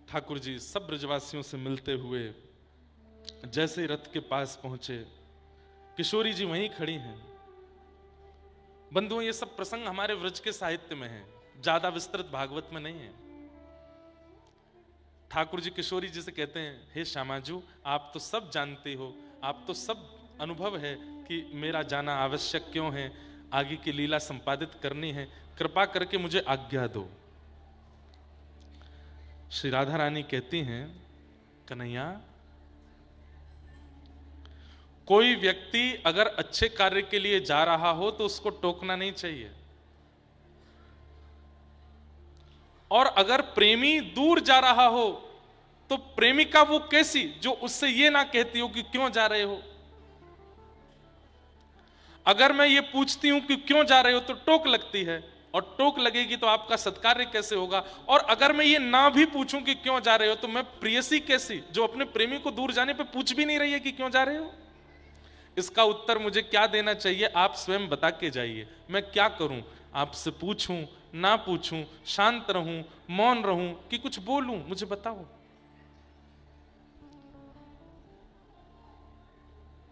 ठाकुर जी सब ब्रजवासियों से मिलते हुए जैसे ही रथ के पास पहुंचे, किशोरी जी वहीं खड़ी हैं। बंधुओं, ये सब प्रसंग हमारे व्रज के साहित्य में है, ज्यादा विस्तृत भागवत में नहीं है। ठाकुर जी किशोरी जी से कहते हैं, हे श्यामाजू आप तो सब जानते हो, आप तो सब अनुभव है कि मेरा जाना आवश्यक क्यों है, आगे की लीला संपादित करनी है, कृपा करके मुझे आज्ञा दो। श्री राधा रानी कहती हैं, कन्हैया, कोई व्यक्ति अगर अच्छे कार्य के लिए जा रहा हो तो उसको टोकना नहीं चाहिए, और अगर प्रेमी दूर जा रहा हो तो प्रेमिका वो कैसी जो उससे ये ना कहती हो कि क्यों जा रहे हो। अगर मैं ये पूछती हूं कि क्यों जा रहे हो तो टोक लगती है, और टोक लगेगी तो आपका सत्कार्य कैसे होगा। और अगर मैं ये ना भी पूछूं कि क्यों जा रहे हो तो मैं प्रेयसी कैसी जो अपने प्रेमी को दूर जाने पे पूछ भी नहीं रही है कि क्यों जा रहे हो। इसका उत्तर मुझे क्या देना चाहिए, आप स्वयं बता के जाइए। मैं क्या करूं, आपसे पूछूं, ना पूछूं, शांत रहूं, मौन रहूं कि कुछ बोलूं, मुझे बताओ।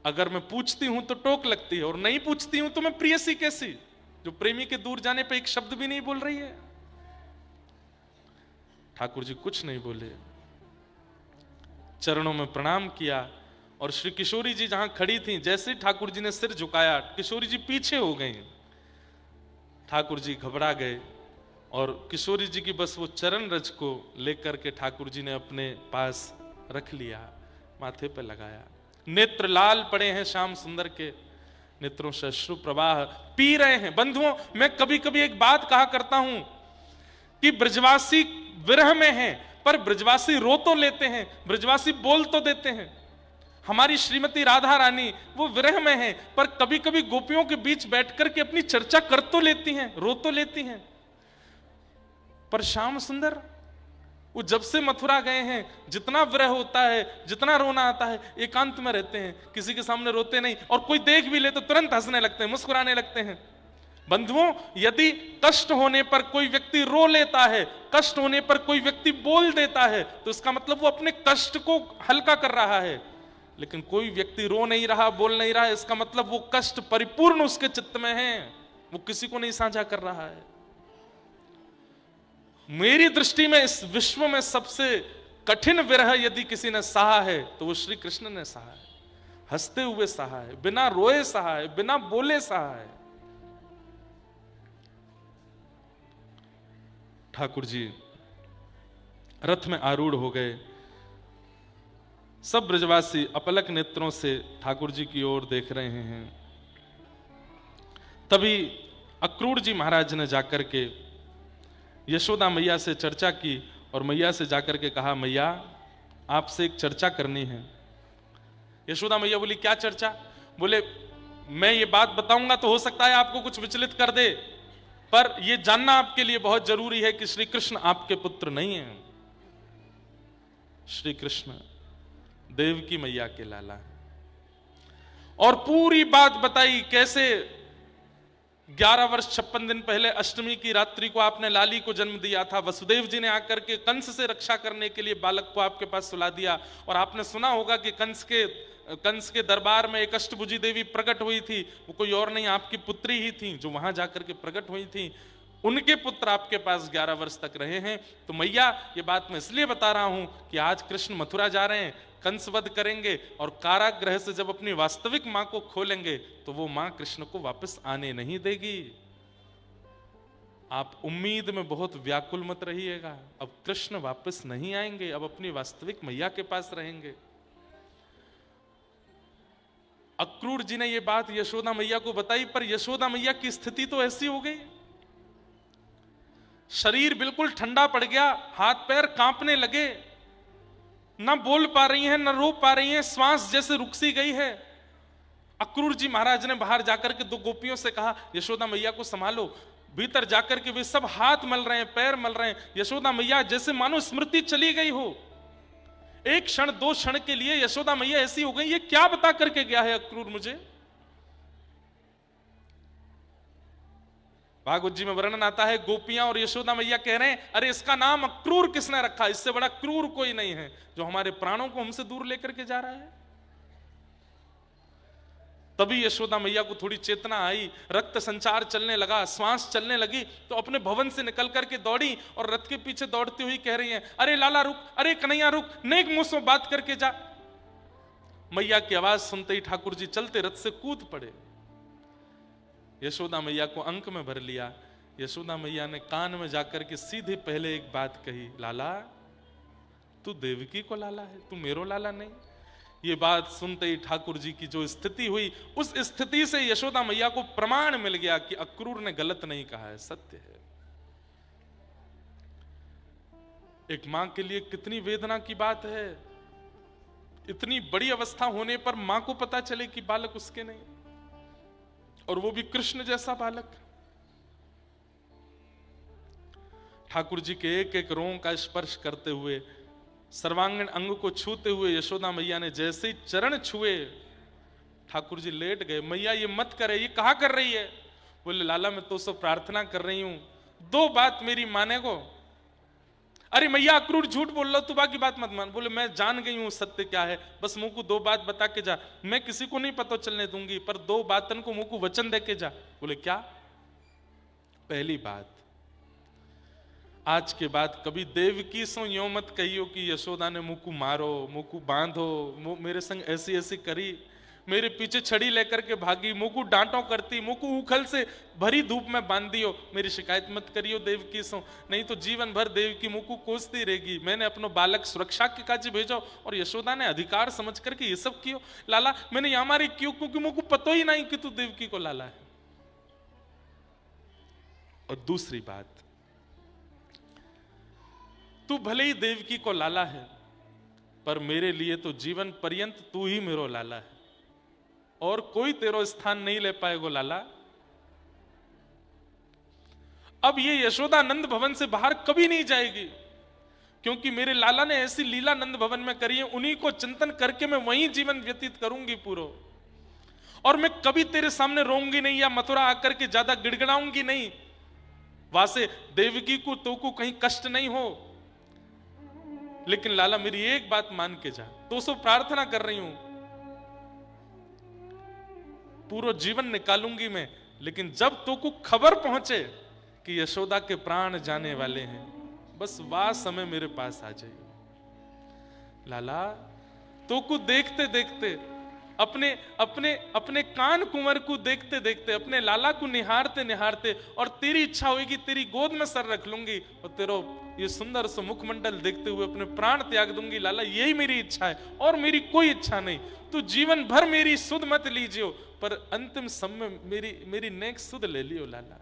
अगर मैं पूछती हूं तो टोक लगती है, और नहीं पूछती हूं तो मैं प्रेयसी कैसी जो प्रेमी के दूर जाने पे एक शब्द भी नहीं बोल रही है। ठाकुर जी कुछ नहीं बोले, चरणों में प्रणाम किया, और श्री किशोरी जी जहां खड़ी थी, जैसे ठाकुर जी ने सिर झुकाया, किशोरी जी पीछे हो गई। ठाकुर जी घबरा गए, और किशोरी जी की बस वो चरण रज को लेकर के ठाकुर जी ने अपने पास रख लिया, माथे पे लगाया। नेत्र लाल पड़े हैं श्याम सुंदर के, नेत्रों से अश्रु प्रवाह पी रहे हैं। बंधुओं, मैं कभी कभी एक बात कहा करता हूं कि ब्रजवासी विरह में हैं, पर ब्रजवासी रो तो लेते हैं, ब्रजवासी बोल तो देते हैं। हमारी श्रीमती राधा रानी वो विरह में है, पर कभी कभी गोपियों के बीच बैठकर के अपनी चर्चा कर तो लेती हैं, रो तो लेती हैं। पर श्याम सुंदर वो जब से मथुरा गए हैं, जितना विरह होता है, जितना रोना आता है, एकांत में रहते हैं, किसी के सामने रोते नहीं, और कोई देख भी ले तो तुरंत हंसने लगते हैं, मुस्कुराने लगते हैं। बंधुओं, यदि कष्ट होने पर कोई व्यक्ति रो लेता है, कष्ट होने पर कोई व्यक्ति बोल देता है, तो इसका मतलब वो अपने कष्ट को हल्का कर रहा है। लेकिन कोई व्यक्ति रो नहीं रहा, बोल नहीं रहा, इसका मतलब वो कष्ट परिपूर्ण उसके चित्त में है, वो किसी को नहीं साझा कर रहा है। मेरी दृष्टि में इस विश्व में सबसे कठिन विरह यदि किसी ने सहा है तो वो श्री कृष्ण ने सहा है। हंसते हुए सहा है, बिना रोए सहा है, बिना बोले सहा है। ठाकुर जी रथ में आरूढ़ हो गए, सब ब्रजवासी अपलक नेत्रों से ठाकुर जी की ओर देख रहे हैं। तभी अक्रूर जी महाराज ने जाकर के यशोदा मैया से चर्चा की, और मैया से जाकर के कहा, मैया आपसे एक चर्चा करनी है। यशोदा मैया बोली, क्या चर्चा? बोले, मैं ये बात बताऊंगा तो हो सकता है आपको कुछ विचलित कर दे, पर यह जानना आपके लिए बहुत जरूरी है कि श्री कृष्ण आपके पुत्र नहीं है। श्री कृष्ण देवकी मैया के लाला है। और पूरी बात बताई, कैसे 11 वर्ष 56 दिन पहले अष्टमी की रात्रि को आपने लाली को जन्म दिया था। वसुदेव जी ने आकर के कंस से रक्षा करने के लिए बालक को आपके पास सुला दिया, और आपने सुना होगा कि कंस के दरबार में एक अष्टभुजी देवी प्रकट हुई थी। वो कोई और नहीं, आपकी पुत्री ही थी जो वहां जाकर के प्रकट हुई थी। उनके पुत्र आपके पास 11 वर्ष तक रहे हैं। तो मैया, ये बात मैं इसलिए बता रहा हूं कि आज कृष्ण मथुरा जा रहे हैं, कंस वध करेंगे, और कारागृह से जब अपनी वास्तविक मां को खोलेंगे तो वो मां कृष्ण को वापस आने नहीं देगी। आप उम्मीद में बहुत व्याकुल मत रहिएगा, अब कृष्ण वापस नहीं आएंगे, अब अपनी वास्तविक मैया के पास रहेंगे। अक्रूर जी ने ये बात यशोदा मैया को बताई, पर यशोदा मैया की स्थिति तो ऐसी हो गई, शरीर बिल्कुल ठंडा पड़ गया, हाथ पैर कांपने लगे, ना बोल पा रही हैं, ना रो पा रही हैं, श्वास जैसे रुक सी गई है। अक्रूर जी महाराज ने बाहर जाकर के 2 गोपियों से कहा, यशोदा मैया को संभालो। भीतर जाकर के वे सब हाथ मल रहे हैं, पैर मल रहे हैं। यशोदा मैया जैसे मानो स्मृति चली गई हो। एक क्षण 2 क्षण के लिए यशोदा मैया ऐसी हो गई, ये क्या बता करके गया है अक्रूर मुझे। भागवत जी में वर्णन आता है, गोपियां और यशोदा मैया कह रहे हैं, अरे इसका नाम अक्रूर किसने रखा? इससे बड़ा क्रूर कोई नहीं है जो हमारे प्राणों को हमसे दूर लेकर के जा रहा है। तभी यशोदा मैया को थोड़ी चेतना आई, रक्त संचार चलने लगा, श्वास चलने लगी, तो अपने भवन से निकल करके दौड़ी और रथ के पीछे दौड़ती हुई कह रही हैं, अरे लाला रुक, अरे कन्हैया रुक, नेक मुंह से बात करके जा। मैया की आवाज सुनते ही ठाकुर जी चलते रथ से कूद पड़े। यशोदा मैया को अंक में भर लिया। यशोदा मैया ने कान में जाकर के सीधे पहले एक बात कही, लाला तू देवकी को लाला है, तू मेरो लाला नहीं। ये बात सुनते ही ठाकुर जी की जो स्थिति हुई, उस स्थिति से यशोदा मैया को प्रमाण मिल गया कि अक्रूर ने गलत नहीं कहा है, सत्य है। एक मां के लिए कितनी वेदना की बात है, इतनी बड़ी अवस्था होने पर मां को पता चले कि बालक उसके नहीं, और वो भी कृष्ण जैसा बालक। ठाकुर जी के एक एक रों का स्पर्श करते हुए, सर्वांगीण अंग को छूते हुए यशोदा मैया ने जैसे ही चरण छुए, ठाकुर जी लेट गए। मैया ये मत करे, ये कहा कर रही है? बोले लाला मैं तो सब प्रार्थना कर रही हूं, दो बात मेरी माने को। अरे मैया अक्रूर झूठ बोल रहा, तू बाकी बात मत मान। बोले मैं जान गई हूं सत्य क्या है, बस मुंह को दो बात बता के जा, मैं किसी को नहीं पता चलने दूंगी, पर दो बातन को मुंह को वचन दे के जा। बोले क्या? पहली बात, आज के बाद कभी देवकी सो यो मत कहियो कि यशोदा ने मुंह को मारो, मुंह को बांधो, मेरे संग ऐसी ऐसी करी, मेरे पीछे छड़ी लेकर के भागी, मुंह को डांटो करती, मुंह को उखल से भरी धूप में बांध दियो, मेरी शिकायत मत करियो देवकी सो, नहीं तो जीवन भर देवकी मुंह को कोसती रहेगी। मैंने अपनो बालक सुरक्षा के काज भेजो और यशोदा ने अधिकार समझ करके ये सब कियो। लाला मैंने यहाँ मारी क्यों? क्योंकि मुंह को पतो ही नहीं कि तू देवकी को लाला है। और दूसरी बात, तू भले ही देवकी को लाला है, पर मेरे लिए तो जीवन पर्यंत तू ही मेरो लाला है, और कोई तेरो स्थान नहीं ले पाएगो लाला। अब ये यशोदा नंद भवन से बाहर कभी नहीं जाएगी, क्योंकि मेरे लाला ने ऐसी लीला नंद भवन में करी है, उन्हीं को चिंतन करके मैं वहीं जीवन व्यतीत करूंगी पूरा। और मैं कभी तेरे सामने रोऊंगी नहीं, या मथुरा आकर के ज्यादा गिड़गिड़ाऊंगी नहीं, वासे देवकी को तो को कहीं कष्ट नहीं हो। लेकिन लाला मेरी एक बात मान के जा, तो सो प्रार्थना कर रही हूं, पूरा जीवन निकालूंगी मैं, लेकिन जब तो को खबर पहुंचे कि यशोदा के प्राण जाने वाले हैं, बस वह समय मेरे पास आ जाइए। लाला तो को देखते देखते, अपने अपने अपने कान कुंवर को देखते देखते, अपने लाला को निहारते निहारते, और तेरी इच्छा होगी तेरी गोद में सर रख लूंगी और तेरो ये सुंदर सा मुखमंडल देखते हुए अपने प्राण त्याग दूंगी। लाला यही मेरी इच्छा है, और मेरी कोई इच्छा नहीं। तू जीवन भर मेरी सुध मत लीजियो, पर अंतिम समय मेरी नेक सुध ले लियो लाला।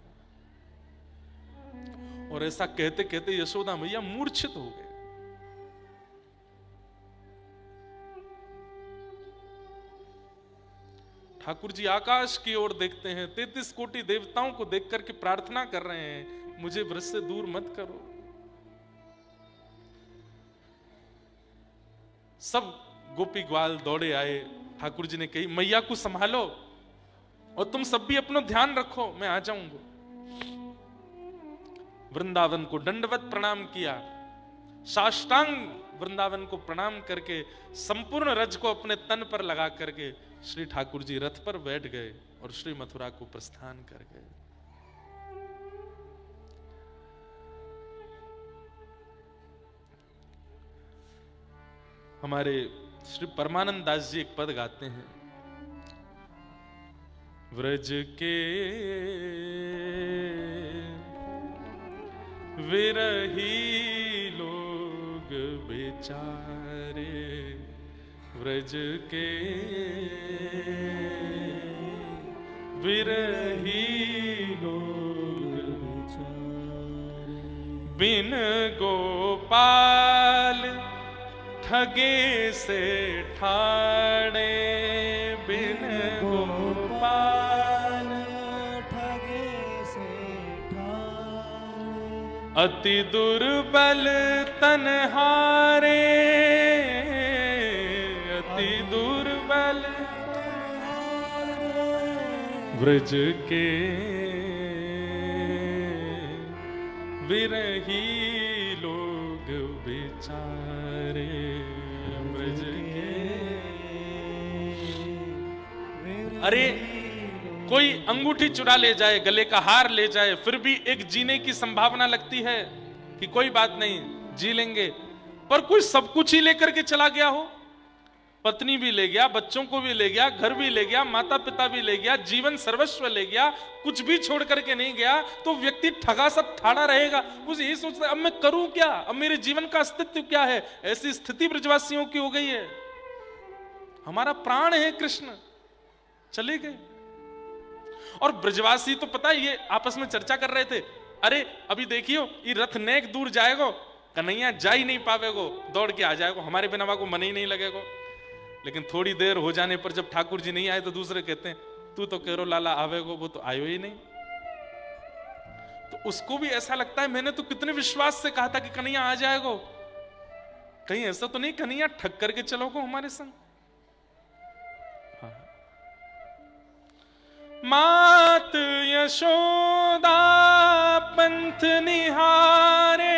और ऐसा कहते कहते यशोदा मैया मूर्छित हो गए। ठाकुर जी आकाश की ओर देखते हैं, 33 कोटि देवताओं को देख करके प्रार्थना कर रहे हैं, मुझे ब्रज से दूर मत करो। सब गोपी ग्वाल दौड़े आए, ठाकुर जी ने कही मैया को संभालो, और तुम सब भी अपना ध्यान रखो, मैं आ जाऊंगा। वृंदावन को दंडवत प्रणाम किया, साष्टांग वृंदावन को प्रणाम करके संपूर्ण रज को अपने तन पर लगा करके श्री ठाकुर जी रथ पर बैठ गए और श्री मथुरा को प्रस्थान कर गए। हमारे श्री परमानंद दास जी एक पद गाते हैं, व्रज के विरही लोग बेचारे, व्रज के विरही लोग बेचारे, बिन गोपाल ठगे से ठाणे, बिन गोपाल ठगे से ठाणे, अति दुर्बल तनहारे, अति दुर्बल व्रज के विरही लोग बेचारे, व्रज के। अरे कोई अंगूठी चुरा ले जाए, गले का हार ले जाए, फिर भी एक जीने की संभावना लगती है कि कोई बात नहीं जी लेंगे, पर कोई सब कुछ ही लेकर के चला गया हो, पत्नी भी ले गया, बच्चों को भी ले गया, घर भी ले गया, माता पिता भी ले गया, जीवन सर्वस्व ले गया, कुछ भी छोड़ करके नहीं गया, तो व्यक्ति ठगा सब ठाड़ा रहेगा। उसे यही सोचता है अब मैं करूं क्या, अब मेरे जीवन का अस्तित्व क्या है। ऐसी स्थिति ब्रजवासियों की हो गई है। हमारा प्राण है कृष्ण, चले गए। और ब्रजवासी तो पता है, ये आपस में चर्चा कर रहे थे, अरे अभी देखियो ये रथ नेक दूर जाएगो, कन्हैया जा ही नहीं पावेगो, दौड़ के आ जाएगो, हमारे बिना को मन ही नहीं लगेगो। लेकिन थोड़ी देर हो जाने पर जब ठाकुर जी नहीं आए तो दूसरे कहते हैं तू तो कह लाला आवेगो, वो तो आयो ही नहीं। तो उसको भी ऐसा लगता है मैंने तो कितने विश्वास से कहा था कि कन्हैया आ जाएगो, कहीं ऐसा तो नहीं कन्हैया ठग करके चलोगो हमारे संग। हाँ। मात यशोदा पंथ निहारे,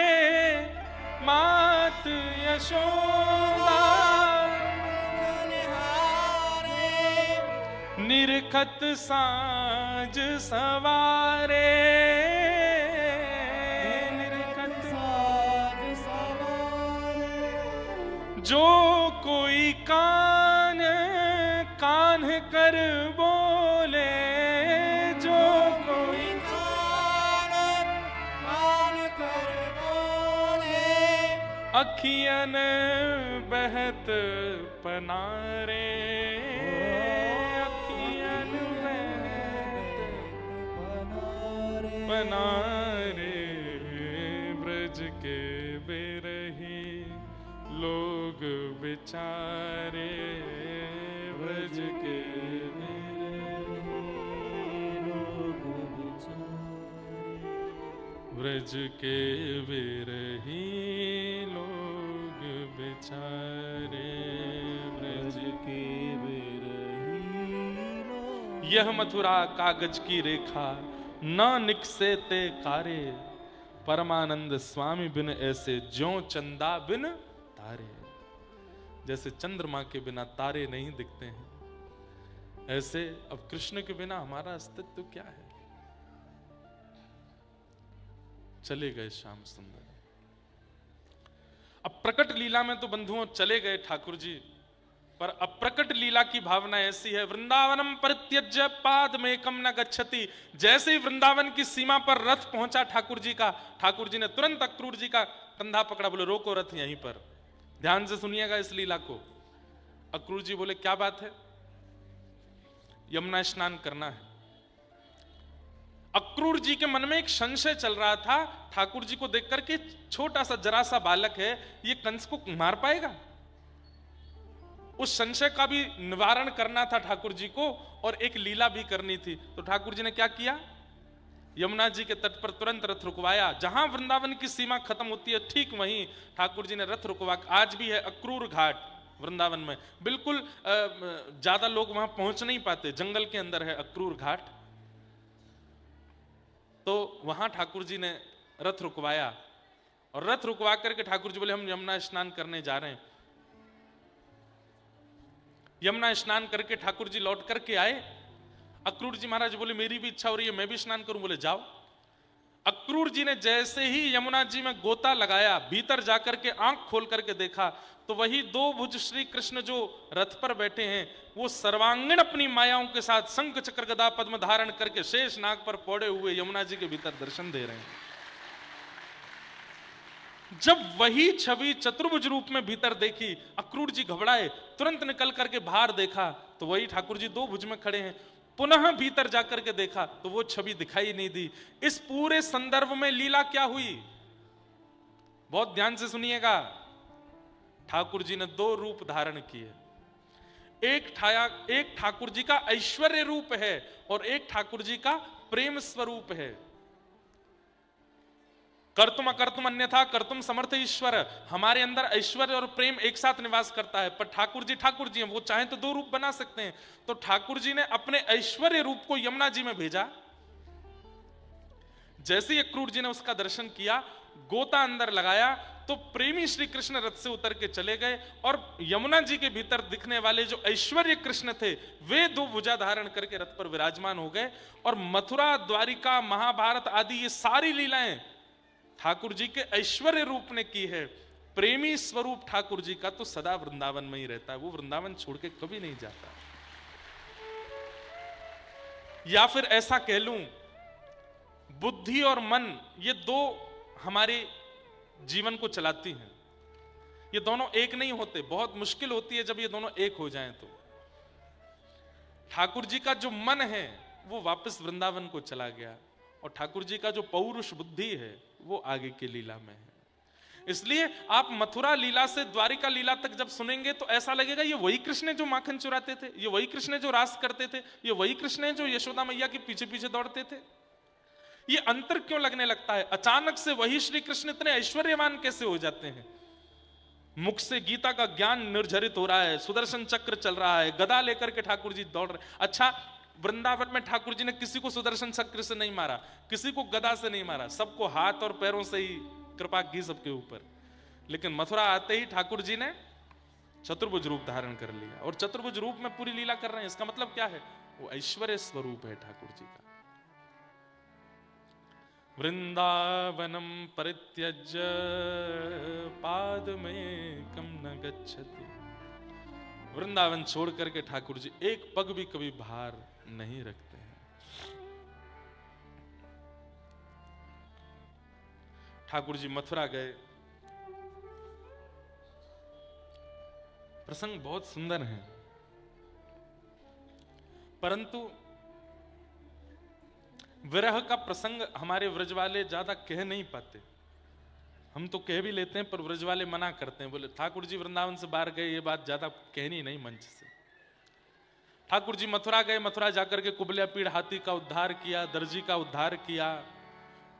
मात यशोदा निरखत साज सवारे, निरखत साज सवारे। जो कोई कान कान कर बोले, जो कोई कान कान कर बोले, अखियन बहत पनारे, बनारे। ब्रज के बिरही लोग बेचारे, ब्रज के बिरही लोग बेचारे, ब्रज के बिरही लोग बेचारे, ब्रज के बिरही लोग। यह मथुरा कागज की रेखा न निकसे ते कारे, परमानंद स्वामी बिन ऐसे ज्यों चंदा बिन तारे। जैसे चंद्रमा के बिना तारे नहीं दिखते हैं, ऐसे अब कृष्ण के बिना हमारा अस्तित्व क्या है। चले गए श्याम सुंदर। अब प्रकट लीला में तो बंधुओं चले गए ठाकुर जी, पर अप्रकट लीला की भावना ऐसी है, वृंदावनम परित्यज्य पादमेकम न गच्छति। जैसे ही वृंदावन की सीमा पर रथ पहुंचा ठाकुर जी का, ठाकुर जी ने तुरंत अक्रूर जी का कंधा पकड़ा, बोले रोको रथ यहीं पर। ध्यान से सुनिएगा इस लीला को। अक्रूर जी बोले क्या बात है, यमुना स्नान करना है। अक्रूर जी के मन में एक संशय चल रहा था, ठाकुर जी को देख करके छोटा सा जरा सा बालक है, ये कंस को मार पाएगा। उस संशय का भी निवारण करना था ठाकुर जी को, और एक लीला भी करनी थी। तो ठाकुर जी ने क्या किया, यमुना जी के तट पर तुरंत रथ रुकवाया। जहां वृंदावन की सीमा खत्म होती है ठीक वहीं ठाकुर जी ने रथ रुकवा। आज भी है अक्रूर घाट वृंदावन में, बिल्कुल ज्यादा लोग वहां पहुंच नहीं पाते, जंगल के अंदर है अक्रूर घाट। तो वहां ठाकुर जी ने रथ रुकवाया, और रथ रुकवा करके ठाकुर जी बोले हम यमुना स्नान करने जा रहे हैं। यमुना स्नान करके ठाकुर जी लौट करके आए। अक्रूर जी महाराज बोले मेरी भी इच्छा हो रही है, मैं भी स्नान करूं। बोले जाओ। अक्रूर जी ने जैसे ही यमुना जी में गोता लगाया, भीतर जाकर के आंख खोल करके देखा, तो वही दो भुज श्री कृष्ण जो रथ पर बैठे हैं, वो सर्वांगीण अपनी मायाओं के साथ शंख चक्र गदा पद्म धारण करके शेष नाग पर पौड़े हुए यमुना जी के भीतर दर्शन दे रहे हैं। जब वही छवि चतुर्भुज रूप में भीतर देखी, अक्रूर जी घबराए, तुरंत निकल करके बाहर देखा तो वही ठाकुर जी दो भुज में खड़े हैं। पुनः भीतर जाकर के देखा तो वो छवि दिखाई नहीं दी। इस पूरे संदर्भ में लीला क्या हुई, बहुत ध्यान से सुनिएगा। ठाकुर जी ने दो रूप धारण किए। एक ठाकुर जी का ऐश्वर्य रूप है और एक ठाकुर जी का प्रेम स्वरूप है। कर्तुम अकर्तुम अन्यथा कर्तुम समर्थ ईश्वर। हमारे अंदर ऐश्वर्य और प्रेम एक साथ निवास करता है, पर ठाकुर जी हैं, वो चाहें तो दो रूप बना सकते हैं। तो ठाकुर जी ने अपने ऐश्वर्य रूप को यमुना जी में भेजा। जैसे ही अक्रूर जी ने उसका दर्शन किया, गोता अंदर लगाया, तो प्रेमी श्री कृष्ण रथ से उतर के चले गए और यमुना जी के भीतर दिखने वाले जो ऐश्वर्य कृष्ण थे, वे दो भुजा धारण करके रथ पर विराजमान हो गए। और मथुरा, द्वारिका, महाभारत आदि ये सारी लीलाएं ठाकुर जी के ऐश्वर्य रूप ने की है। प्रेमी स्वरूप ठाकुर जी का तो सदा वृंदावन में ही रहता है, वो वृंदावन छोड़ के कभी नहीं जाता। या फिर ऐसा कह लूं, बुद्धि और मन ये दो हमारे जीवन को चलाती हैं, ये दोनों एक नहीं होते, बहुत मुश्किल होती है जब ये दोनों एक हो जाएं। तो ठाकुर जी का जो मन है वो वापस वृंदावन को चला गया, और ठाकुर जी का जो पौरुष बुद्धि है वो आगे की लीला में है। इसलिए आप मथुरा लीला से द्वारिका लीला तक जब सुनेंगे तो ऐसा लगेगा ये वही कृष्ण है जो माखन चुराते थे, ये वही कृष्ण है जो रास करते थे, ये वही कृष्ण है जो यशोदा मैया के पीछे पीछे दौड़ते थे। ये अंतर क्यों लगने लगता है? अचानक से वही श्री कृष्ण इतने ऐश्वर्यवान कैसे हो जाते हैं? मुख से गीता का ज्ञान निर्झरित हो रहा है, सुदर्शन चक्र चल रहा है, गदा लेकर के ठाकुर जी दौड़ रहे। अच्छा, वृंदावन में ठाकुर जी ने किसी को सुदर्शन चक्र से नहीं मारा, किसी को गदा से नहीं मारा, सबको हाथ और पैरों से ही कृपा की सबके ऊपर। लेकिन मथुरा आते ही ठाकुर जी ने चतुर्भुज रूप धारण कर लिया, और चतुर्भुज रूप में पूरी लीला कर रहे हैं। इसका मतलब क्या है? वो ऐश्वर्य स्वरूप है ठाकुर जी का। वृंदावनम परित्यज्य पाद में कम न गच्छति। वृंदावन छोड़ करके ठाकुर जी एक पग भी कभी भार नहीं रखते हैं। ठाकुर जी मथुरा गए, प्रसंग बहुत सुंदर है, परंतु विरह का प्रसंग हमारे व्रज वाले ज्यादा कह नहीं पाते। हम तो कह भी लेते हैं पर व्रज वाले मना करते हैं, बोले ठाकुर जी वृंदावन से बाहर गए, ये बात ज्यादा कहनी नहीं मंच से। ठाकुर जी मथुरा गए, मथुरा जाकर के कुबल्या पीड़ हाथी का उद्धार किया, दर्जी का उद्धार किया,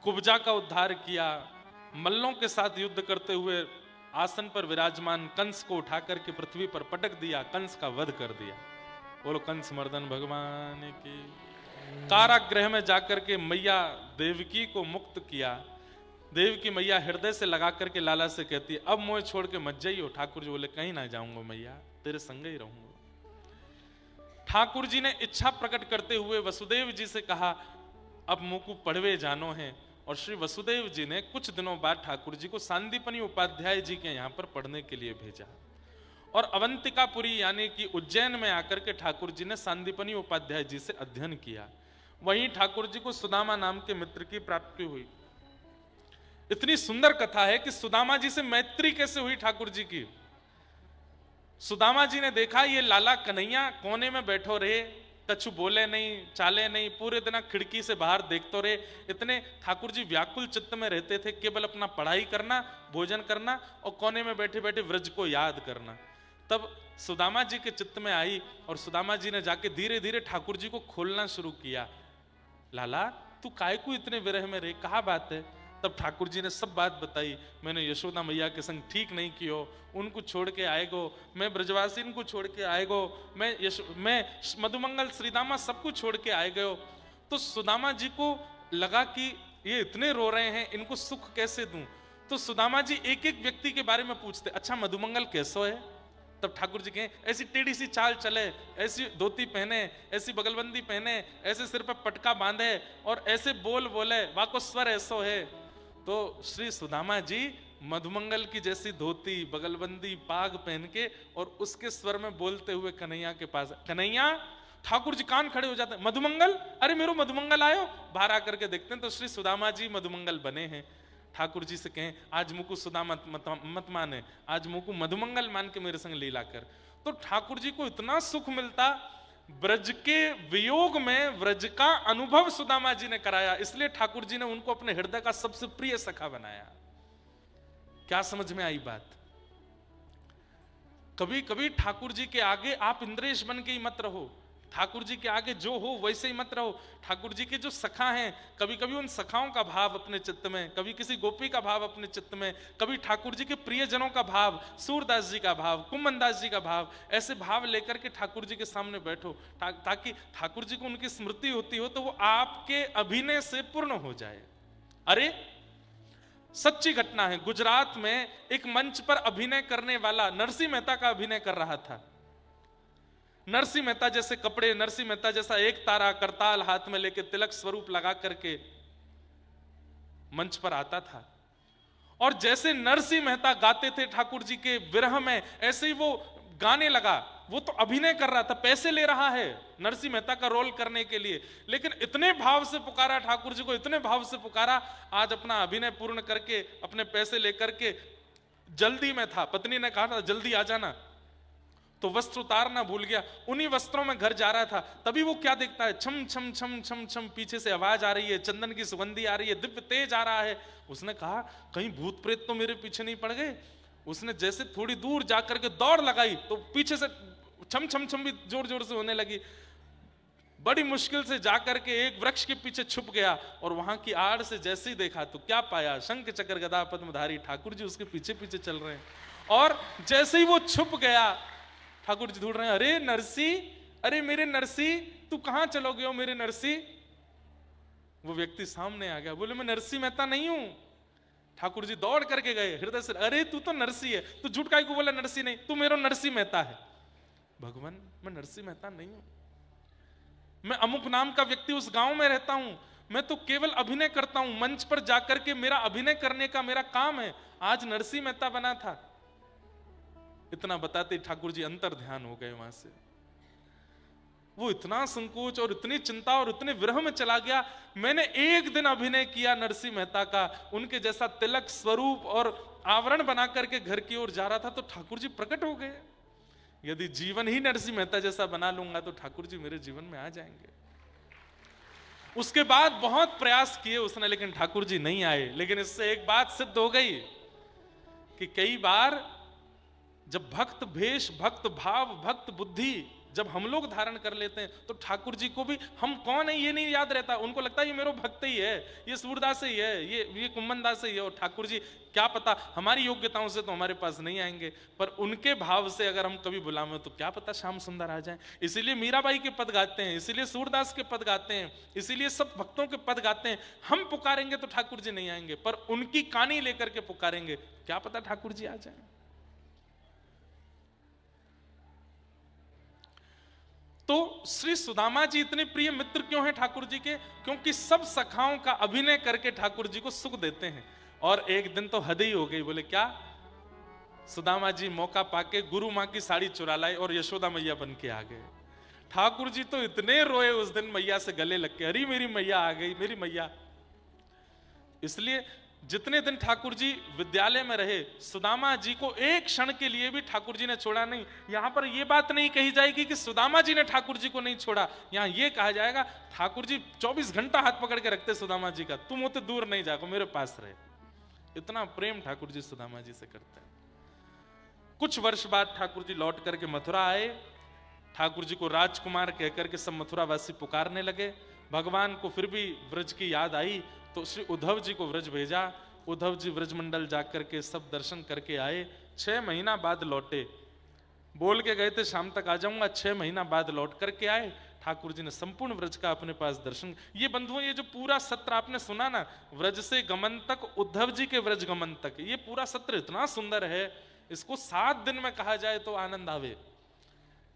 कुब्जा का उद्धार किया, मल्लों के साथ युद्ध करते हुए आसन पर विराजमान कंस को उठा करके पृथ्वी पर पटक दिया, कंस का वध कर दिया। बोलो कंस मर्दन भगवान की। कारागृह में जाकर के मैया देवकी को मुक्त किया। देवकी मैया हृदय से लगा करके लाला से कहती है, अब मोह छोड़ के मत जाइयो। ठाकुर जी बोले कहीं ना जाऊंगा मैया, तेरे संग ही रहूंगा। ठाकुर जी ने इच्छा प्रकट करते हुए वसुदेव जी से कहा, अब मुकु पढ़वे जानो है। और श्री वसुदेव जी ने कुछ दिनों बाद ठाकुर जी को सांदीपनी उपाध्याय जी के यहाँ पर पढ़ने के लिए भेजा, और अवंतिकापुरी यानी कि उज्जैन में आकर के ठाकुर जी ने सांदीपनी उपाध्याय जी से अध्ययन किया। वहीं ठाकुर जी को सुदामा नाम के मित्र की प्राप्ति हुई। इतनी सुंदर कथा है कि सुदामा जी से मैत्री कैसे हुई ठाकुर जी की। सुदामा जी ने देखा ये लाला कन्हैया कोने में बैठो रहे, कछु बोले नहीं चाले नहीं, पूरे दिन खिड़की से बाहर देखते रहे। इतने ठाकुर जी व्याकुल चित्त में रहते थे, केवल अपना पढ़ाई करना, भोजन करना और कोने में बैठे बैठे व्रज को याद करना। तब सुदामा जी के चित्त में आई और सुदामा जी ने जाके धीरे धीरे ठाकुर जी को खोलना शुरू किया। लाला तू काय को इतने विरह में रहे, कहा बात है? तब ठाकुर जी ने सब बात बताई। मैंने यशोदा मैया के संग ठीक नहीं कियो, उनको छोड़ के आएगो, मैं ब्रजवासी को छोड़ के आएगो, मैं मधुमंगल श्रीदामा सबको छोड़ के आए गयो। तो सुदामा जी को लगा कि ये इतने रो रहे हैं, इनको सुख कैसे दूं। तो सुदामा जी एक एक व्यक्ति के बारे में पूछते, अच्छा मधुमंगल कैसो है? तब ठाकुर जी कहें, ऐसी टेढ़ी सी चाल चले, ऐसी धोती पहने, ऐसी बगलबंदी पहने, ऐसे सिर पर पटका बांधे और ऐसे बोल बोले, वाको स्वर ऐसो है। तो श्री सुदामा जी मधुमंगल की जैसी धोती बगलबंदी पाग पहन के और उसके स्वर में बोलते हुए कन्हैया के पास, कन्हैया। ठाकुर जी कान खड़े हो जाते हैं, मधुमंगल, अरे मेरो मधुमंगल आयो। बाहर आकर के देखते हैं तो श्री सुदामा जी मधुमंगल बने हैं। ठाकुर जी से कहें, आज मुकु सुदामा मत माने, आज मुकु मधुमंगल मान के मेरे संग लीला कर। तो ठाकुर जी को इतना सुख मिलता, ब्रज के वियोग में व्रज का अनुभव सुदामा जी ने कराया, इसलिए ठाकुर जी ने उनको अपने हृदय का सबसे प्रिय सखा बनाया। क्या समझ में आई बात? कभी कभी ठाकुर जी के आगे आप इंद्रेश बन के ही मत रहो, ठाकुर जी के आगे जो हो वैसे ही मत रहो। ठाकुर जी के जो सखा हैं, कभी कभी उन सखाओं का भाव अपने चित्त में, कभी किसी गोपी का भाव अपने चित्त में, कभी ठाकुर जी के प्रियजनों का भाव, सूरदास जी का भाव, कुम्भनदास जी का भाव, ऐसे भाव लेकर के ठाकुर जी के सामने बैठो, ताकि ठाकुर जी को उनकी स्मृति होती हो तो वो आपके अभिनय से पूर्ण हो जाए। अरे सच्ची घटना है, गुजरात में एक मंच पर अभिनय करने वाला नरसिंह मेहता का अभिनय कर रहा था। नरसिंह मेहता जैसे कपड़े, नरसिंह मेहता जैसा एक तारा करताल हाथ में लेके तिलक स्वरूप लगा करके मंच पर आता था और जैसे नरसिंह मेहता गाते थे ठाकुर जी के विरह में, ऐसे ही वो गाने लगा। वो तो अभिनय कर रहा था, पैसे ले रहा है नरसिंह मेहता का रोल करने के लिए, लेकिन इतने भाव से पुकारा ठाकुर जी को, इतने भाव से पुकारा। आज अपना अभिनय पूर्ण करके अपने पैसे लेकर के जल्दी में था, पत्नी ने कहा था जल्दी आ जाना, तो वस्त्र उतारना भूल गया, उन्हीं वस्त्रों में घर जा रहा था। तभी वो क्या देखता है, छम छम छम छम छम पीछे से आवाज आ रही है, चंदन की सुगंधी आ रही है, दिव्य तेज आ रहा है। उसने कहा कहीं भूत प्रेत तो मेरे पीछे नहीं पड़ गए। उसने जैसे थोड़ी दूर जाकर के दौड़ लगाई तो पीछे से छम छम छम भी जोर जोर से होने लगी। बड़ी मुश्किल से जाकर के एक वृक्ष के पीछे छुप गया और वहां की आड़ से जैसे ही देखा तो क्या पाया, शंख चक्र गदा पद्मधारी ठाकुर जी उसके पीछे पीछे चल रहे हैं। और जैसे ही वो छुप गया, ठाकुर जी ढूंढ रहे हैं, अरे नरसी, अरे मेरे नरसी, तू कहां चलोगे हो मेरे नरसी। वो व्यक्ति सामने आ गया, बोले मैं नरसिंह मेहता नहीं हूं। ठाकुर जी दौड़ करके गए, हृदय से, अरे तू तो नरसी है, तू झूठ काहे को बोला नरसी नहीं, तू मेरा नरसिंह मेहता है। भगवान मैं नरसिंह मेहता नहीं हूं, मैं अमुक नाम का व्यक्ति उस गांव में रहता हूं, मैं तो केवल अभिनय करता हूं, मंच पर जाकर के मेरा अभिनय करने का मेरा काम है, आज नरसिंह मेहता बना था। इतना बताते ठाकुर जी अंतर ध्यान हो गए वहां से। वो इतना संकोच और इतनी चिंता और इतने विरह में चला गया। मैंने एक दिन अभिनय किया नरसिंह मेहता का, उनके जैसा तिलक स्वरूप और आवरण बना करके घर की ओर जा रहा था तो ठाकुर जी प्रकट हो गए। यदि जीवन ही नरसिंह मेहता जैसा बना लूंगा तो ठाकुर जी मेरे जीवन में आ जाएंगे। उसके बाद बहुत प्रयास किए उसने, लेकिन ठाकुर जी नहीं आए। लेकिन इससे एक बात सिद्ध हो गई कि कई बार जब भक्त भेष, भक्त भाव, भक्त बुद्धि जब हम लोग धारण कर लेते हैं तो ठाकुर जी को भी हम कौन है ये नहीं याद रहता। उनको लगता है ये मेरा भक्त ही है, ये सूरदास ही है, ये कुंभन दास ही है। और ठाकुर जी क्या पता हमारी योग्यताओं से तो हमारे पास नहीं आएंगे, पर उनके भाव से अगर हम कभी बुलावें तो क्या पता श्याम सुंदर आ जाए। इसीलिए मीराबाई के पद गाते हैं, इसीलिए सूरदास के पद गाते हैं, इसीलिए सब भक्तों के पद गाते हैं। हम पुकारेंगे तो ठाकुर जी नहीं आएंगे, पर उनकी कहानी लेकर के पुकारेंगे, क्या पता ठाकुर जी आ जाए। तो श्री सुदामा जी इतने प्रिय मित्र क्यों हैं ठाकुर जी के? क्योंकि सब सखाओं का अभिनय करके ठाकुर जी को सुख देते हैं। और एक दिन तो हद ही हो गई, बोले क्या, सुदामा जी मौका पाके गुरु मां की साड़ी चुरा लाए और यशोदा मैया बन के आ गए। ठाकुर जी तो इतने रोए उस दिन मैया से गले लग के, अरे मेरी मैया आ गई, मेरी मैया। इसलिए जितने दिन ठाकुर जी विद्यालय में रहे, सुदामा जी को एक क्षण के लिए भी ठाकुर जी ने छोड़ा नहीं। यहां पर यह बात नहीं कही जाएगी कि सुदामा जी ने ठाकुर जी को नहीं छोड़ा, यहां यह कहा जाएगा ठाकुर जी 24 घंटा हाथ पकड़ के रखते सुदामा जी का, तुम होते दूर नहीं जाओ, मेरे पास रहे। इतना प्रेम ठाकुर जी सुदामा जी से करते हैं। कुछ वर्ष बाद ठाकुर जी लौट करके मथुरा आए। ठाकुर जी को राजकुमार कहकर के सब मथुरावासी पुकारने लगे। भगवान को फिर भी ब्रज की याद आई तो श्री उद्धव जी को व्रज भेजा। उद्धव जी व्रजमंडल जाकर के सब दर्शन करके आए। 6 महीना बाद लौटे, बोल के गए थे शाम तक आ जाऊंगा, 6 महीना बाद लौट करके आए। ठाकुर जी ने संपूर्ण व्रज का अपने पास दर्शन। ये बंधुओं, ये जो पूरा सत्र आपने सुना ना, व्रज से गमन तक, उद्धव जी के व्रज गमन तक, ये पूरा सत्र इतना सुंदर है, इसको 7 दिन में कहा जाए तो आनंद आवे।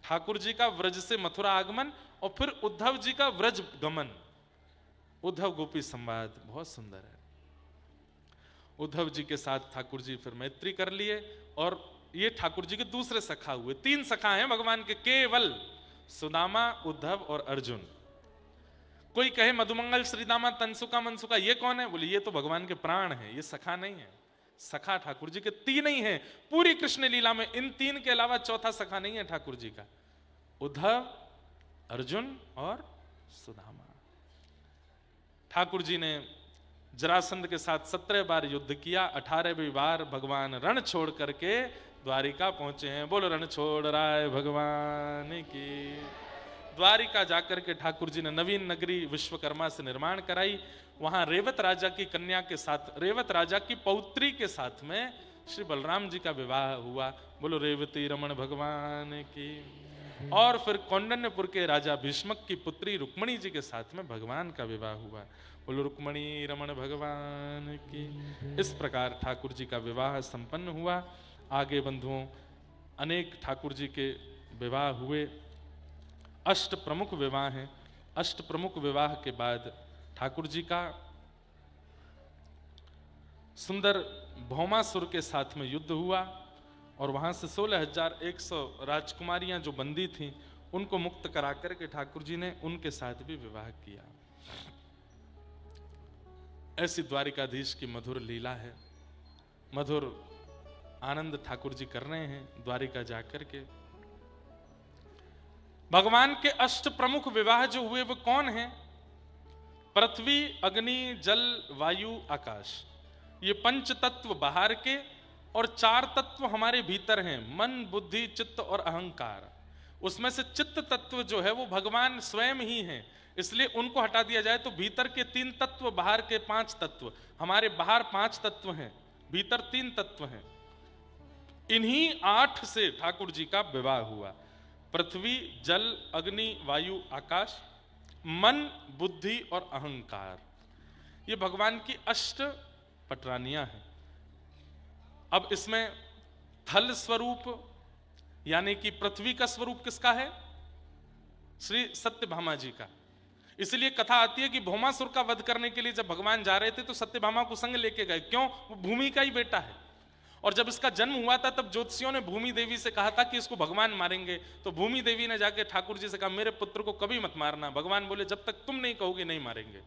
ठाकुर जी का व्रज से मथुरा आगमन और फिर उद्धव जी का व्रज गमन, उद्धव गोपी संवाद बहुत सुंदर है। उद्धव जी के साथ ठाकुर जी फिर मैत्री कर लिए और ये ठाकुर जी के दूसरे सखा हुए। 3 सखा हैं भगवान के केवल, सुदामा, उद्धव और अर्जुन। कोई कहे मधुमंगल, श्रीदामा, तनसुका, मनसुका, ये कौन है? बोले ये तो भगवान के प्राण हैं, ये सखा नहीं है। सखा ठाकुर जी के 3 ही हैं पूरी कृष्ण लीला में। इन 3 के अलावा चौथा सखा नहीं है ठाकुर जी का। उद्धव, अर्जुन और सुदामा। ठाकुर जी ने जरासंध के साथ 17 बार युद्ध किया। 18वीं बार भगवान रण छोड़ करके द्वारिका पहुंचे हैं। बोलो रण छोड़ राय भगवान की। द्वारिका जाकर के ठाकुर जी ने नवीन नगरी विश्वकर्मा से निर्माण कराई। वहां रेवत राजा की कन्या के साथ, रेवत राजा की पौत्री के साथ में श्री बलराम जी का विवाह हुआ। बोलो रेवती रमण भगवान की। और फिर कौंडन्यपुर के राजा भीष्मक की पुत्री रुक्मणी जी के साथ में भगवान का विवाह हुआ। बोलो रुक्मणी रमण भगवान की। इस प्रकार ठाकुर जी का विवाह संपन्न हुआ। आगे बंधुओं अनेक ठाकुर जी के विवाह हुए। 8 प्रमुख विवाह हैं। 8 प्रमुख विवाह के बाद ठाकुर जी का सुंदर भौमासुर के साथ में युद्ध हुआ और वहां से 16,100 राजकुमारियां जो बंदी थीं उनको मुक्त करा करके ठाकुर जी ने उनके साथ भी विवाह किया। ऐसी द्वारिकाधीश की मधुर लीला है, मधुर आनंद ठाकुर जी कर रहे हैं द्वारिका जाकर के। भगवान के अष्ट प्रमुख विवाह जो हुए वो कौन हैं? पृथ्वी, अग्नि, जल, वायु, आकाश, ये पंच तत्व बाहर के और 4 तत्व हमारे भीतर हैं, मन, बुद्धि, चित्त और अहंकार। उसमें से चित्त तत्व जो है वो भगवान स्वयं ही हैं, इसलिए उनको हटा दिया जाए तो भीतर के 3 तत्व, बाहर के 5 तत्व, हमारे बाहर 5 तत्व हैं, भीतर 3 तत्व हैं। इन्हीं 8 से ठाकुर जी का विवाह हुआ। पृथ्वी, जल, अग्नि, वायु, आकाश, मन, बुद्धि और अहंकार, ये भगवान की अष्ट पटरानियां हैं। अब इसमें थल स्वरूप यानी कि पृथ्वी का स्वरूप किसका है? श्री सत्यभामा जी का। इसलिए कथा आती है कि भौमासुर का वध करने के लिए जब भगवान जा रहे थे तो सत्यभामा को संग लेके गए। क्यों? वो भूमि का ही बेटा है। और जब इसका जन्म हुआ था तब ज्योतिषियों ने भूमि देवी से कहा था कि इसको भगवान मारेंगे, तो भूमि देवी ने जाके ठाकुर जी से कहा मेरे पुत्र को कभी मत मारना। भगवान बोले जब तक तुम नहीं कहोगे नहीं मारेंगे।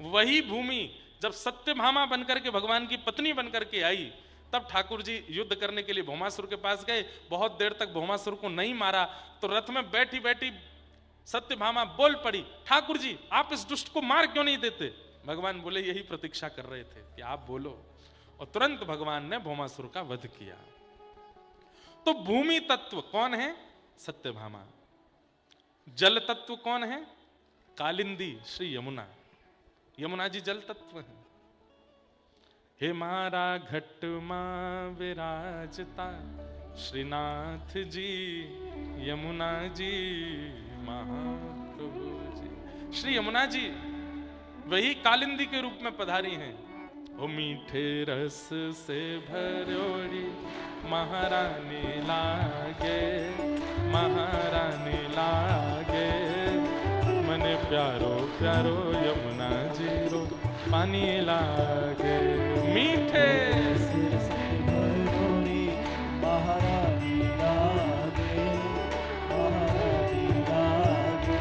वही भूमि जब सत्यभामा बनकर के भगवान की पत्नी बनकर के आई तब ठाकुर जी युद्ध करने के लिए भौमासुर के पास गए। बहुत देर तक भौमासुर को नहीं मारा तो रथ में बैठी बैठी सत्यभामा बोल पड़ी, ठाकुर जी आप इस दुष्ट को मार क्यों नहीं देते? भगवान बोले यही प्रतीक्षा कर रहे थे कि आप बोलो, और तुरंत भगवान ने भौमासुर का वध किया। तो भूमि तत्व कौन है? सत्यभामा। जल तत्व कौन है? कालिंदी, श्री यमुना। यमुना जी जल तत्व है। हे मारा घट मां विराजता श्रीनाथ जी, यमुना जी महाप्रभु जी। श्री यमुना जी वही कालिंदी के रूप में पधारी हैं। ओ मीठे रस से भरोड़ी महारानी लागे, महारानी लागे, मने प्यारो प्यारो यमुना जी रो पानी लागे। मीठे सिर से भरोड़ी महारानी लागे, महारानी लागे,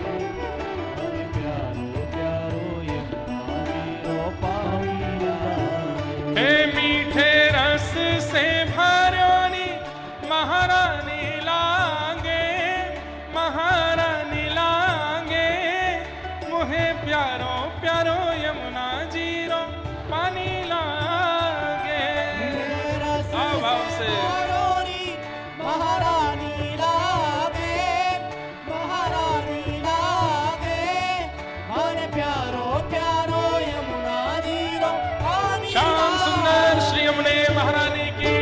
अरे प्यारो प्यारो यमुना जी रो पानी लागे। हे मीठे रस से भरोड़ी महारानी लागे, महारानी लागे, मुहे प्यारो प्यारो यमुना जी रो पानी लागे। भाव से महारानी लागे, महारानी लागे, माने प्यारो प्यारो यमुना जी रो पानी। श्याम सुंदर श्री यमुने महारानी की।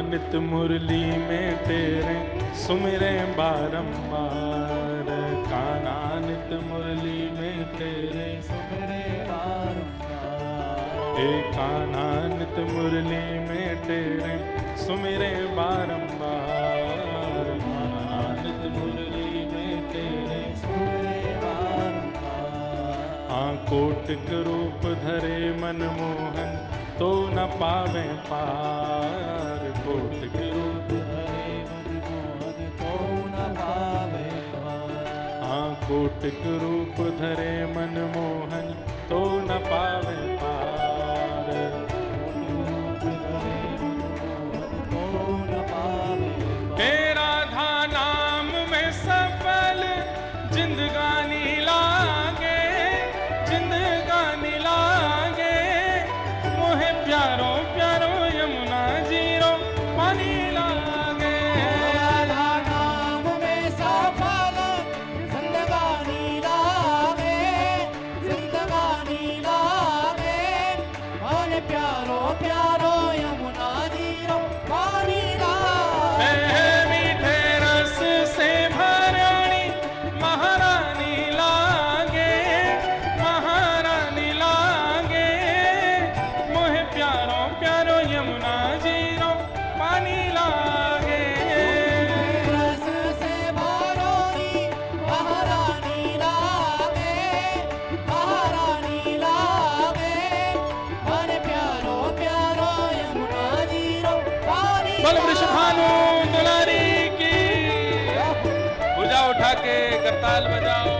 नित मुरली में तेरे सुमिरे बारंबार, कान्हा नित मुरली में तेरे सुमिरे बारंबार। हे कान्हा नित मुरली में तेरे सुमिरे बारंबार, कान्हा नित मुरली में तेरे सुमिरे बारंबार। हाँ कोटिक रूप धरे मनमोहन तो न पावे पार, कोटिक रूप धरे मनमोहन तो न पावे पार। हाँ कोटिक रूप धरे मनमोहन तो न पावे पार, रूप धरे मनमोहन तो न पावे पार। हे राधा नाम में सफल जिंदगानी लागे, जिंदगानी लागे, मोहे प्यारो प्यारो यमुना जी रो पानी लागे। राधा नाम में सफल जिंदगानी लागे, बोल वृषभानु दुलारी की। भुजा उठा के करताल बजाओ।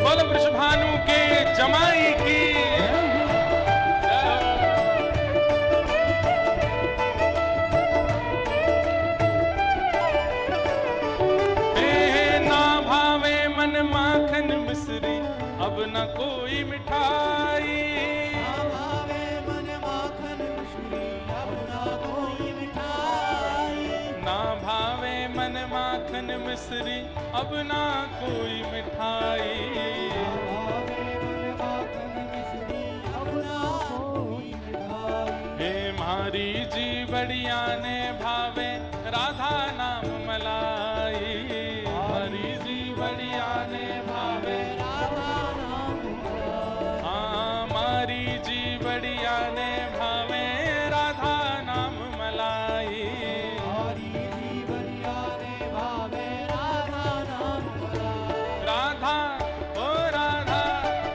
बोल वृषभानु के जमाई की। ना भावे मन माखन मिश्री अब न कोई मिठाई। ना भावे मन माखन मिश्री अब ना कोई मिठाई। ना भावे मन माखन मिश्री अब ना कोई मिठाई। हे मारी जी बढ़िया ने भावे राधा नाम मलाई। मारी जी बढ़िया ने भावे राधा नाम मलाई। हाँ मारी जी बढ़िया ने भावे राधा नाम मलाई। हरी जी बढ़िया ने भावे राधा नाम मलाई। राधा ओ राधा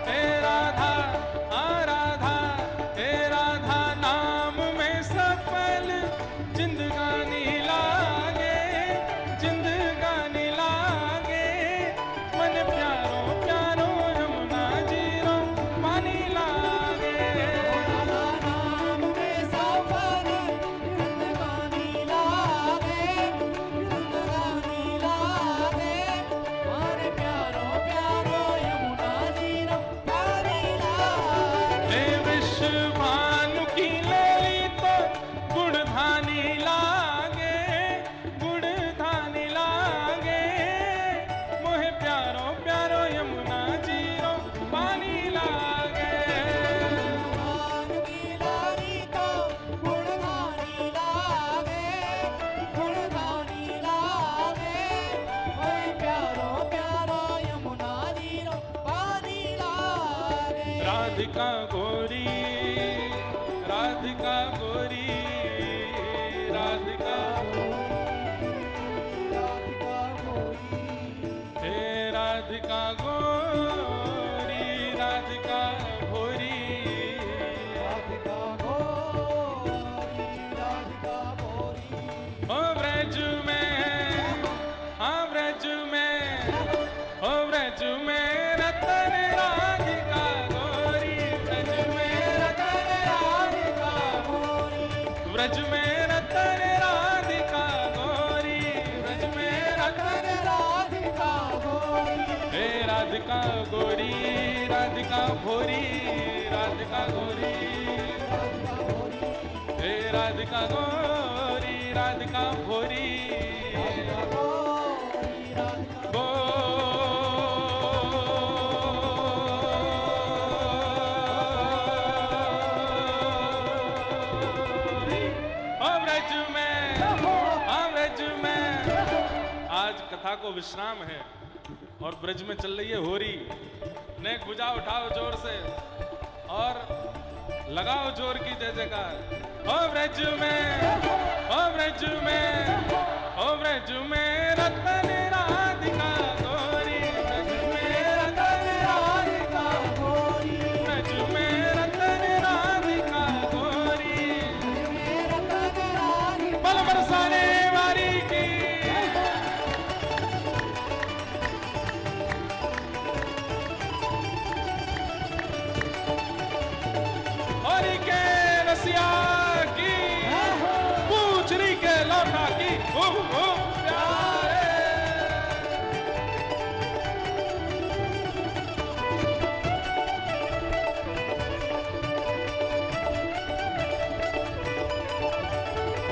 हे राधा आ राधा हे राधा नाम में सफल जिंदगानी लागे। जिंदगानी लागे मन प्यारो प्यारो यमुना जीरो पानी लागे। राधा नाम में सफल जिंदगानी लागे। जिंदगानी लागे मन प्यारो प्यारो यमुना जीरो पानी लागे। हे विश्वभानु की लेली तो गुणधानी लागे। गुणधानी लागे मोहे प्यारो प्यारो यमुना जीरो पानी लागे। भगवान की लारी तो गुणगानी लागे। गुणगानी लागे ओए प्यारो प्यारो यमुना जीरो पानी लागे। राधिका गोरी राधिका गोरी राधिका राधिका गोरी हे राधिका गोरी राधिका भोरी। राधिका गोरी राधिका गोरी। ओ ब्रज में हाँ ब्रज में ओ ब्रज में रतन राधिका गोरी। ब्रज में रतन राधिका ब्रज में रतन राधिका गोरी। ब्रज में रतन राधिका गोरी। हे राधिका गोरी राधिका भोरी। राधिका गोरी हे राधिका गोरी राधिका भोरी। आज कथा को विश्राम है और ब्रज में चल रही है होरी। नेक भुजा उठाओ जोर से और लगाओ जोर की जय जयकार। ओ ब्रज में ओ ब्रज में ओ ब्रज में रतन राधिका गोरी। ब्रज में रतन राधिका गोरी। ब्रज में रतन राधिका गोरी। बल बरसाने वाली की। होरी के रसिया की पूछरी के लौटा की। प्यारे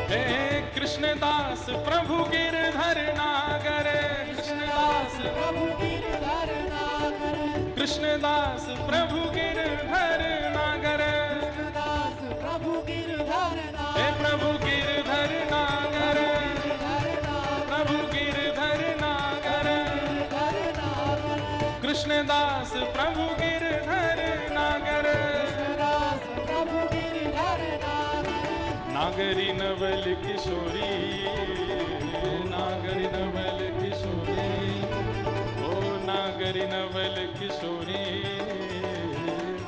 हे कृष्णदास प्रभु गिरधर नागर। कृष्णदास प्रभु गिरधर नागर। कृष्णदास प्रभु गिरधर नागर। कृष्णदास प्रभु गिरधर हे नागर। प्रभु गिरधर नागर। कृष्णदास प्रभु गिरधर नागर, कृष्णदास प्रभु गिरधर नागर, नागरी नवल किशोरी, नागरी नवल किशोरी, ओ नागरी नवल किशोरी,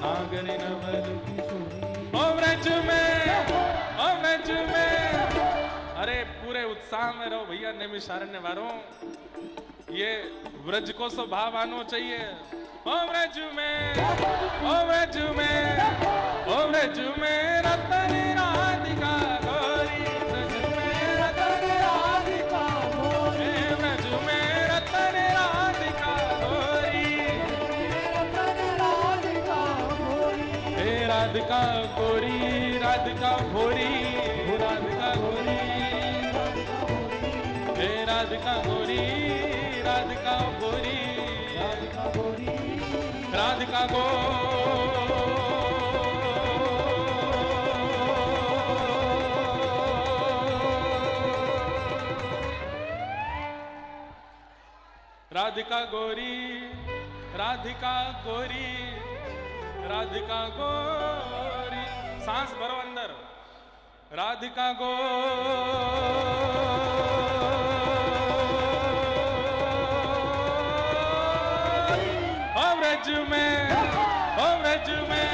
नागरी नवल किशोरी। ओ व्रज में, ओ व्रज में, अरे पूरे उत्साह में रहो भैया, नैमिषारण्य वालों, ये व्रज को स्वभाव आनो चाहिए। ओ व्रज में, ओ व्रज में, ओ व्रज में रतन राधिका गौरी, व्रज में रतन राधिका गोरी, व्रज में रतन राधिका गौरी, रतन राधिका गोरी, हे राधिका गौरी, राधिका भोरी, राधिका गौरी, हे राधिका गौरी, राधिका भोरी, राधिका गोरी, राधिका गो, राधिका गोरी, राधिका गोरी, राधिका गोरी, सांस भरो अंदर, राधिका गो, ओ व्रज में, ओ व्रज में,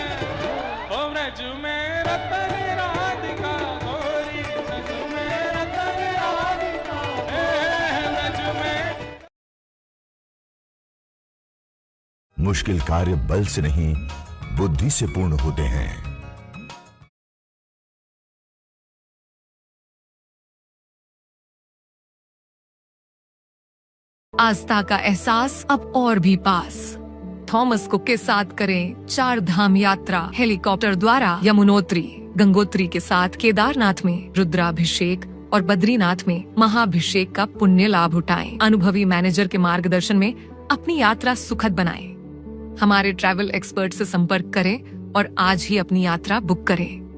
ओ व्रज में रतन राधिका गौरी, व्रज में रतन राधिका हे व्रज में। मुश्किल कार्य बल से नहीं, बुद्धि से पूर्ण होते हैं। आस्था का एहसास अब और भी पास। थॉमस कुक के साथ करें 4 धाम यात्रा हेलीकॉप्टर द्वारा यमुनोत्री, गंगोत्री के साथ केदारनाथ में रुद्राभिषेक और बद्रीनाथ में महाभिषेक का पुण्य लाभ उठाएं। अनुभवी मैनेजर के मार्गदर्शन में अपनी यात्रा सुखद बनाएं। हमारे ट्रैवल एक्सपर्ट से संपर्क करें और आज ही अपनी यात्रा बुक करें।